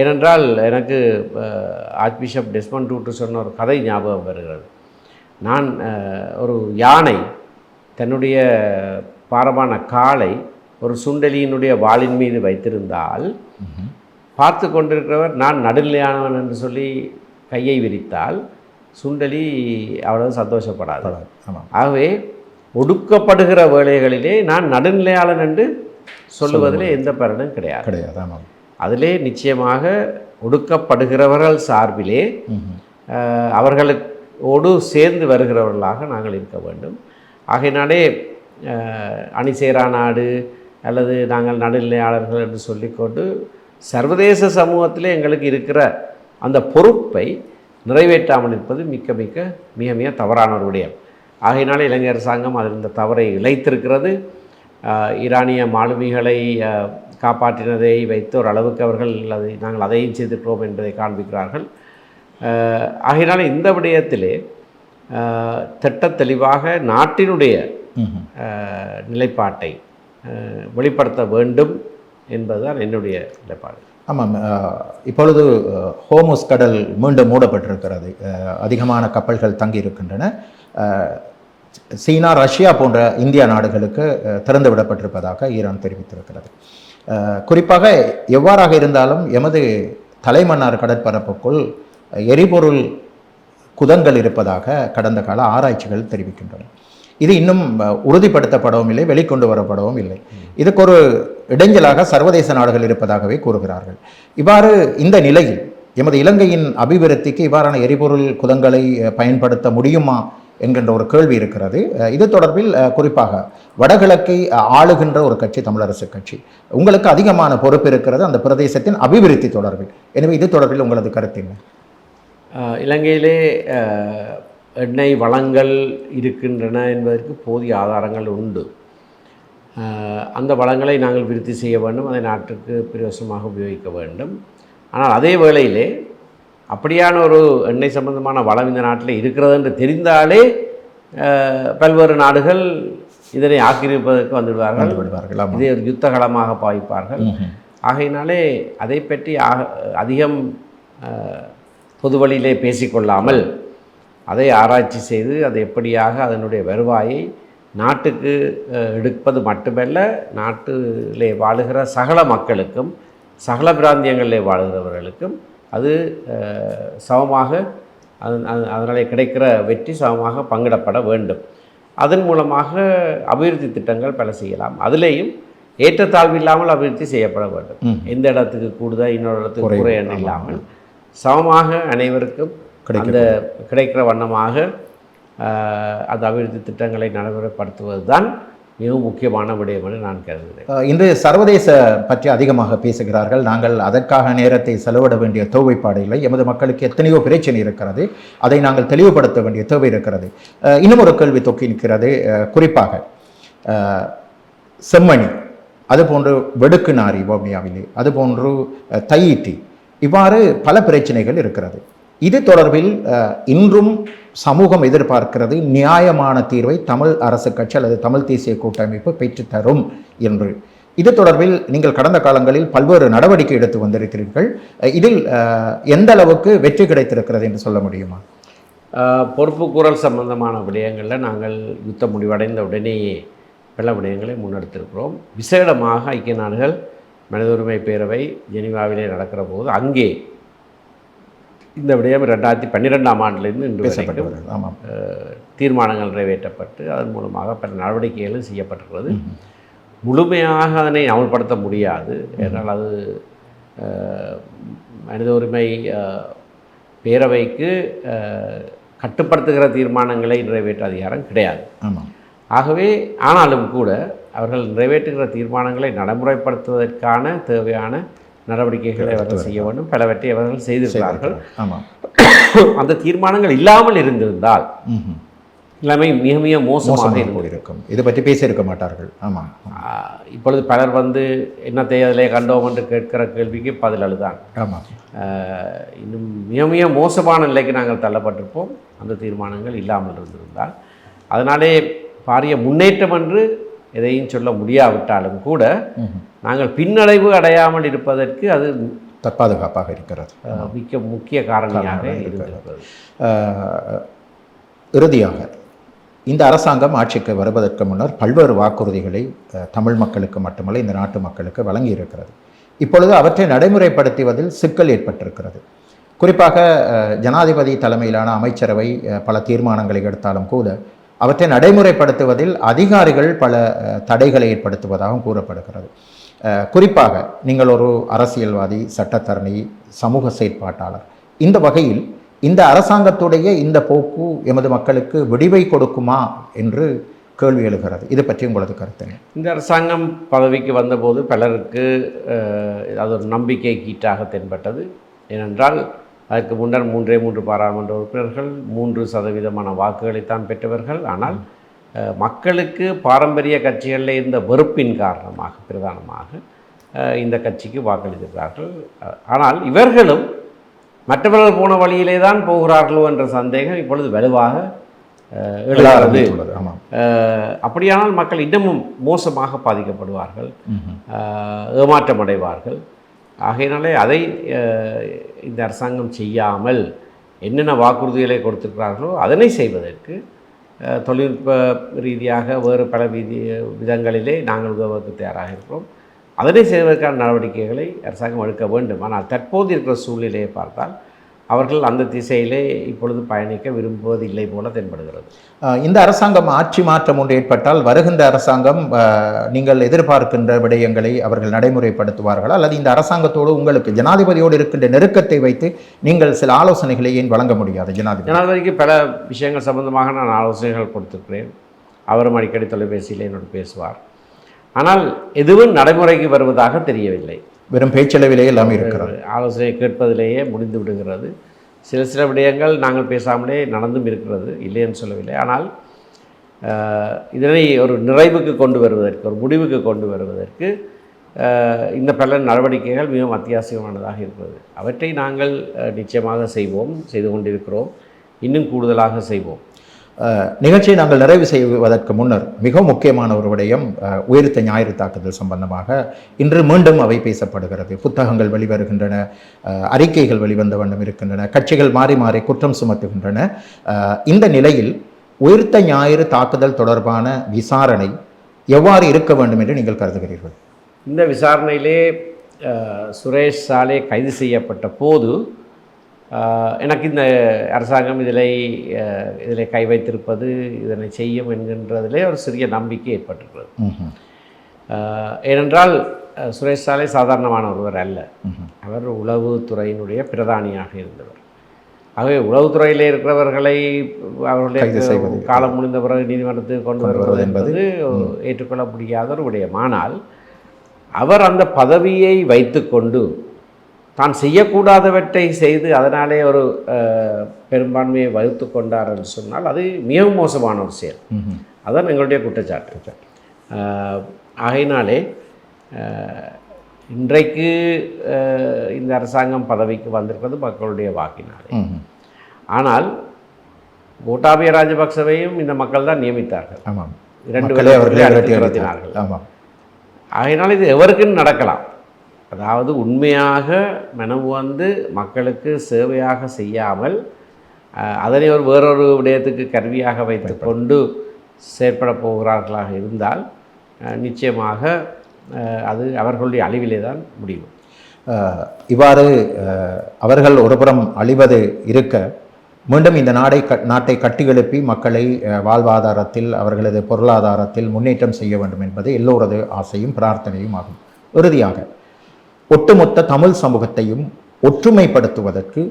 Speaker 2: ஏனென்றால் எனக்கு ஆர்ச் பிஷப் டெஸ்மண்ட் டூட்டு சொன்ன ஒரு கதை ஞாபகம் வருகிறது. நான் ஒரு யானை தன்னுடைய பாரமான காலை ஒரு சுண்டலியினுடைய வாளின் மீது வைத்திருந்தால் பார்த்து கொண்டிருக்கிறவர் நான் நடுநிலையானவன் என்று சொல்லி கையை விரித்தால் சுண்டலி அவ்வளவு சந்தோஷப்படாது. ஆகவே ஒடுக்கப்படுகிற வேளைகளிலே நான் நடுநிலையாளன் என்று சொல்லுவதிலே எந்த பலனும் கிடையாது. அதிலே நிச்சயமாக ஒடுக்கப்படுகிறவர்கள் சார்பிலே அவர்களோடு சேர்ந்து வருகிறவர்களாக நாங்கள் இருக்க வேண்டும். ஆகையினாலே அணிசேரா நாடு அல்லது நாங்கள் நடுநிலையாளர்கள் என்று சொல்லிக்கொண்டு சர்வதேச சமூகத்திலே எங்களுக்கு இருக்கிற அந்த பொறுப்பை நிறைவேற்றாமல் இருப்பது மிக மிக தவறான ஒரு விடயம். ஆகையினாலே இலங்கை அரசாங்கம் அதில் இந்த தவறை இழைத்திருக்கிறது. ஈரானிய மாலுமிகளை காப்பாற்றினதை வைத்து ஒரு அளவுக்கு அவர்கள் நாங்கள் அதையும் செய்திருக்கிறோம் என்பதை காண்பிக்கிறார்கள். ஆகையினாலே இந்த விடயத்திலே தெளிவாக நாட்டினுடைய நிலைப்பாட்டை வெளிப்படுத்த வேண்டும் என்பதுதான் என்னுடைய நிலைப்பாடு.
Speaker 1: ஆமாம், இப்பொழுது ஹோர்முஸ் கடல் மீண்டும் மூடப்பட்டிருக்கிறது. அதிகமான கப்பல்கள் தங்கி இருக்கின்றன. சீனா, ரஷ்யா போன்ற இந்தியா நாடுகளுக்கு திறந்து விடப்பட்டிருப்பதாக ஈரான் தெரிவித்திருக்கிறது. குறிப்பாக எவ்வாறாக இருந்தாலும் எமது தலைமன்னார் கடற்பரப்புக்குள் எரிபொருள் குதங்கள் இருப்பதாக கடந்த கால ஆராய்ச்சிகள் தெரிவிக்கின்றன. இது இன்னும் உறுதிப்படுத்தப்படவும் இல்லை, வெளிக்கொண்டு வரப்படவும் இல்லை. இதுக்கு ஒரு இடைஞ்சலாக சர்வதேச நாடுகள் இருப்பதாகவே கூறுகிறார்கள். இவ்வாறு இந்த நிலையில் எமது இலங்கையின் அபிவிருத்திக்கு இவ்வாறான எரிபொருள் குதங்களை பயன்படுத்த முடியுமா என்கின்ற ஒரு கேள்வி இருக்கிறது. இது தொடர்பில் குறிப்பாக வடகிழக்கை ஆளுகின்ற ஒரு கட்சி தமிழரசு கட்சி, உங்களுக்கு அதிகமான பொறுப்பு இருக்கிறது அந்த பிரதேசத்தின் அபிவிருத்தி தொடர்பில். எனவே இது தொடர்பில் உங்களது கருத்து என்ன?
Speaker 2: இலங்கையிலே எண்ணெய் வளங்கள் இருக்கின்றன என்பதற்கு போதிய ஆதாரங்கள் உண்டு. அந்த வளங்களை நாங்கள் விருத்தி செய்ய வேண்டும், அதை நாட்டுக்கு பிரயோசனமாக உபயோகிக்க வேண்டும். ஆனால் அதே வேளையிலே அப்படியான ஒரு எண்ணெய் சம்பந்தமான வளம் இந்த நாட்டில் இருக்கிறது என்று தெரிந்தாலே பல்வேறு நாடுகள் இதனை ஆக்கிரமிப்பதற்கு வந்துவிடுவார்கள். இதை ஒரு யுத்த களமாக பாவிப்பார்கள். ஆகையினாலே அதை பற்றி அதிகம் பொது வழியிலே பேசிக்கொள்ளாமல் அதை ஆராய்ச்சி செய்து அதை எப்படியாக அதனுடைய வருவாயை நாட்டுக்கு எடுப்பது மட்டுமல்ல, நாட்டிலே வாழுகிற சகல மக்களுக்கும் சகல பிராந்தியங்களிலே வாழுகிறவர்களுக்கும் அது சமமாக அதனாலே கிடைக்கிற வெற்றி சமமாக பங்கிடப்பட வேண்டும். அதன் மூலமாக அபிவிருத்தி திட்டங்கள் பல செய்யலாம். அதிலேயும் ஏற்றத்தாழ்வு இல்லாமல் அபிவிருத்தி செய்யப்பட வேண்டும். எந்த இடத்துக்கு கூடுதல் இன்னொரு இடத்துக்கு குறை இல்லாமல் சமமாக அனைவருக்கும் அந்த கிடைக்கிற வண்ணமாக அந்த அபிவிருத்தி திட்டங்களை நடைமுறைப்படுத்துவது தான் மிகவும் முக்கியமான விடயம் என்று நான் கருதுகிறேன்.
Speaker 1: இன்று சர்வதேச பற்றி அதிகமாக பேசுகிறார்கள். நாங்கள் அதற்காக நேரத்தை செலவிட வேண்டிய தேவைப்பாடு இல்லை. எமது மக்களுக்கு எத்தனையோ பிரச்சனை இருக்கிறது, அதை நாங்கள் தெளிவுபடுத்த வேண்டிய தேவை இருக்கிறது. இன்னும் ஒரு கேள்வி தொக்கி நிற்கிறது. குறிப்பாக செம்மணி, அதுபோன்று வெடுக்கு நாரி வவுனியாவிலே, அதுபோன்று தையிட்டி, இவ்வாறு பல பிரச்சனைகள் இருக்கிறது. இது தொடர்பில் இன்றும் சமூகம் எதிர்பார்க்கிறது நியாயமான தீர்வை தமிழ் அரசு கட்சி அல்லது தமிழ் தேசிய கூட்டமைப்பு பெற்றுத்தரும் என்று. இது தொடர்பில் நீங்கள் கடந்த காலங்களில் பல்வேறு நடவடிக்கை எடுத்து வந்திருக்கிறீர்கள். இதில் எந்த அளவுக்கு வெற்றி கிடைத்திருக்கிறது என்று சொல்ல முடியுமா?
Speaker 2: பொறுப்புக்கூறல் சம்பந்தமான விடயங்களில் நாங்கள் யுத்த முடிவடைந்த உடனேயே பல விடயங்களை முன்னெடுத்திருக்கிறோம். விசேடமாக ஐக்கிய நாடுகள் மனித உரிமை பேரவை ஜெனீவாவிலே நடக்கிற போது அங்கே இந்த விடயம் 2012ஆம் ஆண்டிலிருந்து இன்று வரைக்கும் தீர்மானங்கள் நிறைவேற்றப்பட்டு அதன் மூலமாக பல நடவடிக்கைகளும் செய்யப்பட்டிருக்கிறது. முழுமையாக அதனை அமல்படுத்த முடியாது, ஏனால் அது மனித உரிமை பேரவைக்கு கட்டுப்படுத்துகிற தீர்மானங்களை நிறைவேற்ற அதிகாரம் கிடையாது. ஆகவே ஆனாலும் கூட அவர்கள் நிறைவேற்றுகிற தீர்மானங்களை நடைமுறைப்படுத்துவதற்கான தேவையான நடவடிக்கைகளை அவர்கள் செய்ய வேண்டும். பலவற்றை அவர்கள் செய்திருக்கிறார்கள். அந்த தீர்மானங்கள் இல்லாமல் இருந்திருந்தால் நிலைமை மிக மிக மோசமாக இருக்கும்.
Speaker 1: இதை பற்றி பேசியிருக்க மாட்டார்கள். ஆமாம்,
Speaker 2: இப்பொழுது பலர் என்னத்தை அதிலே கண்டோம் என்று கேட்கிற கேள்விக்கு பதில் அதுதான்.
Speaker 1: ஆமாம்,
Speaker 2: இன்னும் மிக மிக மோசமான நிலைக்கு நாங்கள் தள்ளப்பட்டிருப்போம் அந்த தீர்மானங்கள் இல்லாமல் இருந்திருந்தால். அதனாலே பாரிய முன்னேற்றம் என்று எதையும் சொல்ல முடியாவிட்டாலும் கூட நாங்கள் பின்னடைவு அடையாமல் இருப்பதற்கு அது
Speaker 1: தற்பாதுகாப்பாக இருக்கிறது,
Speaker 2: முக்கிய காரணியாக இருக்கிறது.
Speaker 1: இறுதியாக இந்த அரசாங்கம் ஆட்சிக்கு வருவதற்கு முன்னர் பல்வேறு வாக்குறுதிகளை தமிழ் மக்களுக்கு மட்டுமல்ல இந்த நாட்டு மக்களுக்கு வழங்கி இருக்கிறது. இப்பொழுது அவற்றை நடைமுறைப்படுத்துவதில் சிக்கல் ஏற்பட்டிருக்கிறது. குறிப்பாக ஜனாதிபதி தலைமையிலான அமைச்சரவை பல தீர்மானங்களை எடுத்தாலும் கூட அவற்றை நடைமுறைப்படுத்துவதில் அதிகாரிகள் பல தடைகளை ஏற்படுத்துவதாகவும் கூறப்படுகிறது. குறிப்பாக நீங்கள் ஒரு அரசியல்வாதி, சட்டத்தரணி, சமூக செயற்பாட்டாளர், இந்த வகையில் இந்த அரசாங்கத்துடைய இந்த போக்கு எமது மக்களுக்கு விடிவை கொடுக்குமா என்று கேள்வி எழுகிறது. இது பற்றி உங்களது கருத்து?
Speaker 2: இந்த அரசாங்கம் பதவிக்கு வந்தபோது பலருக்கு அது ஒரு நம்பிக்கை கீட்டாக தென்பட்டது. ஏனென்றால் அதற்கு முன்னர் 3 பாராளுமன்ற உறுப்பினர்கள் 3% வாக்குகளைத்தான் பெற்றவர்கள். ஆனால் மக்களுக்கு பாரம்பரிய கட்சிகளில் இருந்த வெறுப்பின் காரணமாக பிரதானமாக இந்த கட்சிக்கு வாக்களித்திருக்கிறார்கள். ஆனால் இவர்களும் மற்றவர்கள் போன வழியிலே தான் போகிறார்களோ என்ற சந்தேகம் இப்பொழுது வலுவாக எழுகிறது. அப்படியானால் மக்கள் இன்னமும் மோசமாக பாதிக்கப்படுவார்கள், ஏமாற்றமடைவார்கள். ஆகையினாலே அதை இந்த அரசாங்கம் செய்யாமல் என்னென்ன வாக்குறுதிகளை கொடுத்திருக்கிறார்களோ அதனை செய்வதற்கு தொழில்நுட்ப ரீதியாக வேறு பல விதங்களிலே நாங்கள் உதவுவதற்கு தயாராக இருக்கிறோம். அதனை செய்வதற்கான நடவடிக்கைகளை அரசாங்கம் எடுக்க வேண்டும். ஆனால் தற்போது இருக்கிற சூழ்நிலையை பார்த்தால் அவர்கள் அந்த திசையிலே இப்பொழுது பயணிக்க விரும்புவதில்லை போல தென்படுகிறது.
Speaker 1: இந்த அரசாங்கம் ஆட்சி மாற்றம் ஒன்று ஏற்பட்டால் வருகின்ற அரசாங்கம் நீங்கள் எதிர்பார்க்கின்ற விடயங்களை அவர்கள் நடைமுறைப்படுத்துவார்கள், அல்லது இந்த அரசாங்கத்தோடு உங்களுக்கு ஜனாதிபதியோடு இருக்கின்ற நெருக்கத்தை வைத்து நீங்கள் சில ஆலோசனைகளை ஏன் வழங்க முடியாது?
Speaker 2: ஜனாதிபதிக்கு பல விஷயங்கள் சம்பந்தமாக நான் ஆலோசனைகள் கொடுத்திருக்கிறேன். அவரும் அடிக்கடி தொலைபேசியில் என்னோடு பேசுவார். ஆனால் எதுவும் நடைமுறைக்கு வருவதாக தெரியவில்லை.
Speaker 1: வெறும் பேச்சளவிலே எல்லாமே இருக்கிறது.
Speaker 2: ஆலோசனை கேட்பதிலேயே முடிந்து விடுகிறது. சில விடயங்கள் நாங்கள் பேசாமலே நடந்தும் இருக்கிறது, இல்லைன்னு சொல்லவில்லை. ஆனால் இதனை ஒரு நிறைவுக்கு கொண்டு வருவதற்கு, ஒரு முடிவுக்கு கொண்டு வருவதற்கு இந்த பல நடவடிக்கைகள் மிகவும் அத்தியாவசியமானதாக இருக்கிறது. அவற்றை நாங்கள் நிச்சயமாக செய்து கொண்டிருக்கிறோம், இன்னும் கூடுதலாக செய்வோம்.
Speaker 1: நிகழ்ச்சியை நாங்கள் நிறைவு செய்வதற்கு முன்னர் மிக முக்கியமான ஒரு விடயம் உயிர்த்த ஞாயிறு தாக்குதல் சம்பந்தமாக இன்று மீண்டும் அவை பேசப்படுகிறது. புத்தகங்கள் வெளிவருகின்றன, அறிக்கைகள் வெளிவந்த வண்ணம் இருக்கின்றன, கட்சிகள் மாறி மாறி குற்றம் சுமத்துகின்றன. இந்த நிலையில் உயிர்த்த ஞாயிறு தாக்குதல் தொடர்பான விசாரணை எவ்வாறு இருக்க வேண்டும் என்று நீங்கள் கருதுகிறீர்கள்?
Speaker 2: இந்த விசாரணையிலே சுரேஷ் சாலே கைது செய்யப்பட்ட போது எனக்கு இந்த அரசாங்கம் இதில் கை வைத்திருப்பது, இதனை செய்யும் என்கின்றதிலே ஒரு சிறிய நம்பிக்கை ஏற்பட்டிருக்கிறது. ஏனென்றால் சுரேஷ் சாலை சாதாரணமான ஒருவர் அல்ல. அவர் உளவுத்துறையினுடைய பிரதானியாக இருந்தவர். ஆகவே உளவுத்துறையில் இருக்கிறவர்களை அவர்களுடைய காலம் முடிந்த பிறகு நீதிமன்றத்துக்கு கொண்டு வருவது என்பது ஏற்றுக்கொள்ள முடியாத ஒரு விடயம். ஆனால் அவர் அந்த பதவியை வைத்துக்கொண்டு தான் செய்யக்கூடாதவற்றை செய்து அதனாலே ஒரு பெரும்பான்மையை வகுத்து கொண்டார் என்று சொன்னால் அது மிகவும் மோசமான ஒரு செயல். அதுதான் எங்களுடைய குற்றச்சாட்டு. ஆகையினாலே இன்றைக்கு இந்த அரசாங்கம் பதவிக்கு வந்திருக்கிறது மக்களுடைய வாக்கினாலே. ஆனால் கோட்டாபய ராஜபக்சவையும் இந்த மக்கள் தான் நியமித்தார்கள். 2 நடத்தினார்கள். ஆகையினால் இது எவருக்குன்னு நடக்கலாம். அதாவது உண்மையாக மனம் வந்து மக்களுக்கு சேவையாக செய்யாமல் அதனை வேறொரு விடயத்துக்கு கருவியாக வைத்து கொண்டு செயற்பட போகிறார்களாக இருந்தால் நிச்சயமாக அது அவர்களுடைய அழிவிலே தான் முடியும்.
Speaker 1: இவ்வாறு அவர்கள் ஒருபுறம் அழிவது இருக்க, மீண்டும் இந்த நாட்டை கட்டியெழுப்பி மக்களை வாழ்வாதாரத்தில் அவர்களது பொருளாதாரத்தில் முன்னேற்றம் செய்ய வேண்டும் என்பது எல்லோரது ஆசையும் பிரார்த்தனையும் ஆகும். இறுதியாக ஒட்டுமொத்த தமிழ் சமூகத்தையும் ஒற்றுமைப்படுத்துவதற்கு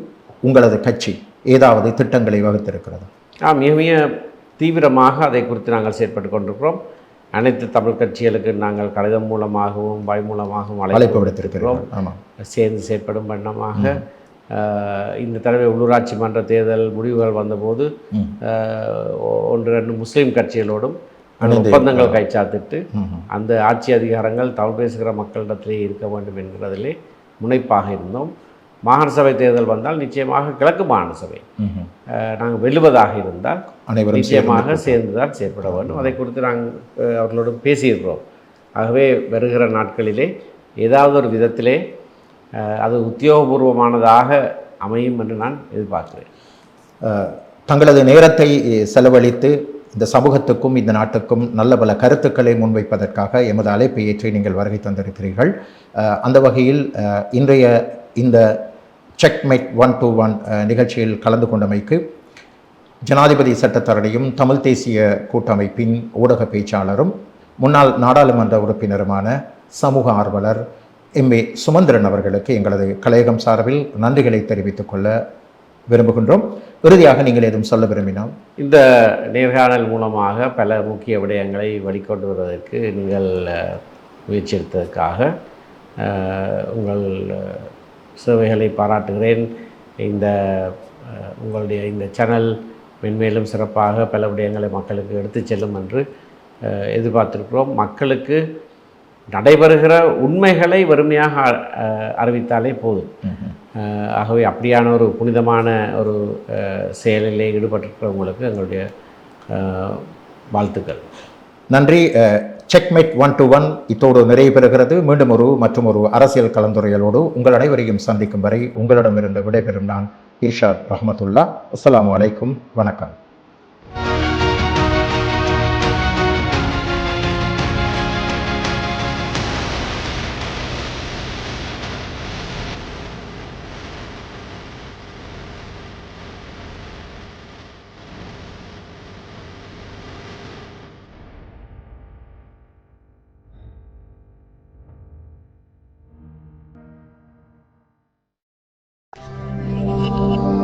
Speaker 1: உங்களது கட்சி ஏதாவது திட்டங்களை வகுத்திருக்கிறது?
Speaker 2: மிக மிக தீவிரமாக அதை குறித்து நாங்கள் செயற்பட்டு கொண்டிருக்கிறோம். அனைத்து தமிழ் கட்சிகளுக்கு நாங்கள் கடிதம் மூலமாகவும் வாய் மூலமாகவும் அழைப்பு விடுத்திருக்கிறோம். சேர்ந்து செயற்படும் வண்ணமாக இந்த தடவை உள்ளூராட்சி மன்ற தேர்தல் முடிவுகள் வந்தபோது 1-2 முஸ்லீம் கட்சிகளோடும் ஒப்பந்தங்கள் கைச்சாத்திட்டு அந்த ஆட்சி அதிகாரங்கள் தமிழ் பேசுகிற மக்களிடத்திலே இருக்க வேண்டும் என்கிறதிலே முனைப்பாக இருந்தோம். மாகாண சபை தேர்தல் வந்தால் நிச்சயமாக கிழக்கு மாகாண சபை நாங்கள் வெல்லுவதாக இருந்தால் நிச்சயமாக சேர்ந்துதான் செயற்பட வேண்டும். அதை குறித்து நாங்கள் அவர்களோடு பேசியிருக்கிறோம். ஆகவே வருகிற நாட்களிலே ஏதாவது ஒரு விதத்திலே அது உத்தியோகபூர்வமானதாக அமையும் என்று நான் எதிர்பார்க்கிறேன்.
Speaker 1: தங்களது நேரத்தை செலவழித்து இந்த சமூகத்துக்கும் இந்த நாட்டுக்கும் நல்ல பல கருத்துக்களை முன்வைப்பதற்காக எமது அழைப்பை ஏற்றி நீங்கள் வருகை தந்திருக்கிறீர்கள். அந்த வகையில் இன்றைய இந்த செக்மேட் 1-to-1 நிகழ்ச்சியில் கலந்து கொண்டமைக்கு ஜனாதிபதி சட்டத்தரணியும் தமிழ் தேசிய கூட்டமைப்பின் ஊடக பேச்சாளரும் முன்னாள் நாடாளுமன்ற உறுப்பினருமான சமூக ஆர்வலர் M.A. சுமந்திரன் அவர்களுக்கு எங்களது கலையகம் சார்பில் நன்றிகளை தெரிவித்துக் கொள்ள விரும்புகின்றோம். இறுதியாக நீங்கள் எதுவும் சொல்ல விரும்பினால்?
Speaker 2: இந்த நேர்காணல் மூலமாக பல முக்கிய விடயங்களை வெளிக்கொண்டு வருவதற்கு நீங்கள் முயற்சி எடுத்ததற்காக உங்கள் சேவைகளை பாராட்டுகிறேன். உங்களுடைய இந்த சேனல் மென்மேலும் சிறப்பாக பல விடயங்களை மக்களுக்கு எடுத்து செல்லும் என்று எதிர்பார்த்திருக்கிறோம். மக்களுக்கு நடைபெறுகிற உண்மைகளை வறுமையாக அறிவித்தாலே போதும். ஆகவே அப்படியான ஒரு புனிதமான ஒரு செயலிலே ஈடுபட்டிருக்கிறவங்களுக்கு எங்களுடைய வாழ்த்துக்கள்.
Speaker 1: நன்றி. செக்மேட் 1-to-1 இத்தோடு நிறைவு பெறுகிறது. மீண்டும் மற்றும் ஒரு அரசியல் கலந்துரையாடலோடு உங்கள் அனைவரையும் சந்திக்கும் வரை உங்களிடமிருந்து விடைபெறும் நான் இர்ஷாத் ரஹ்மத்துல்லா. அஸ்ஸலாமு அலைக்கும். வணக்கம். நன்றி.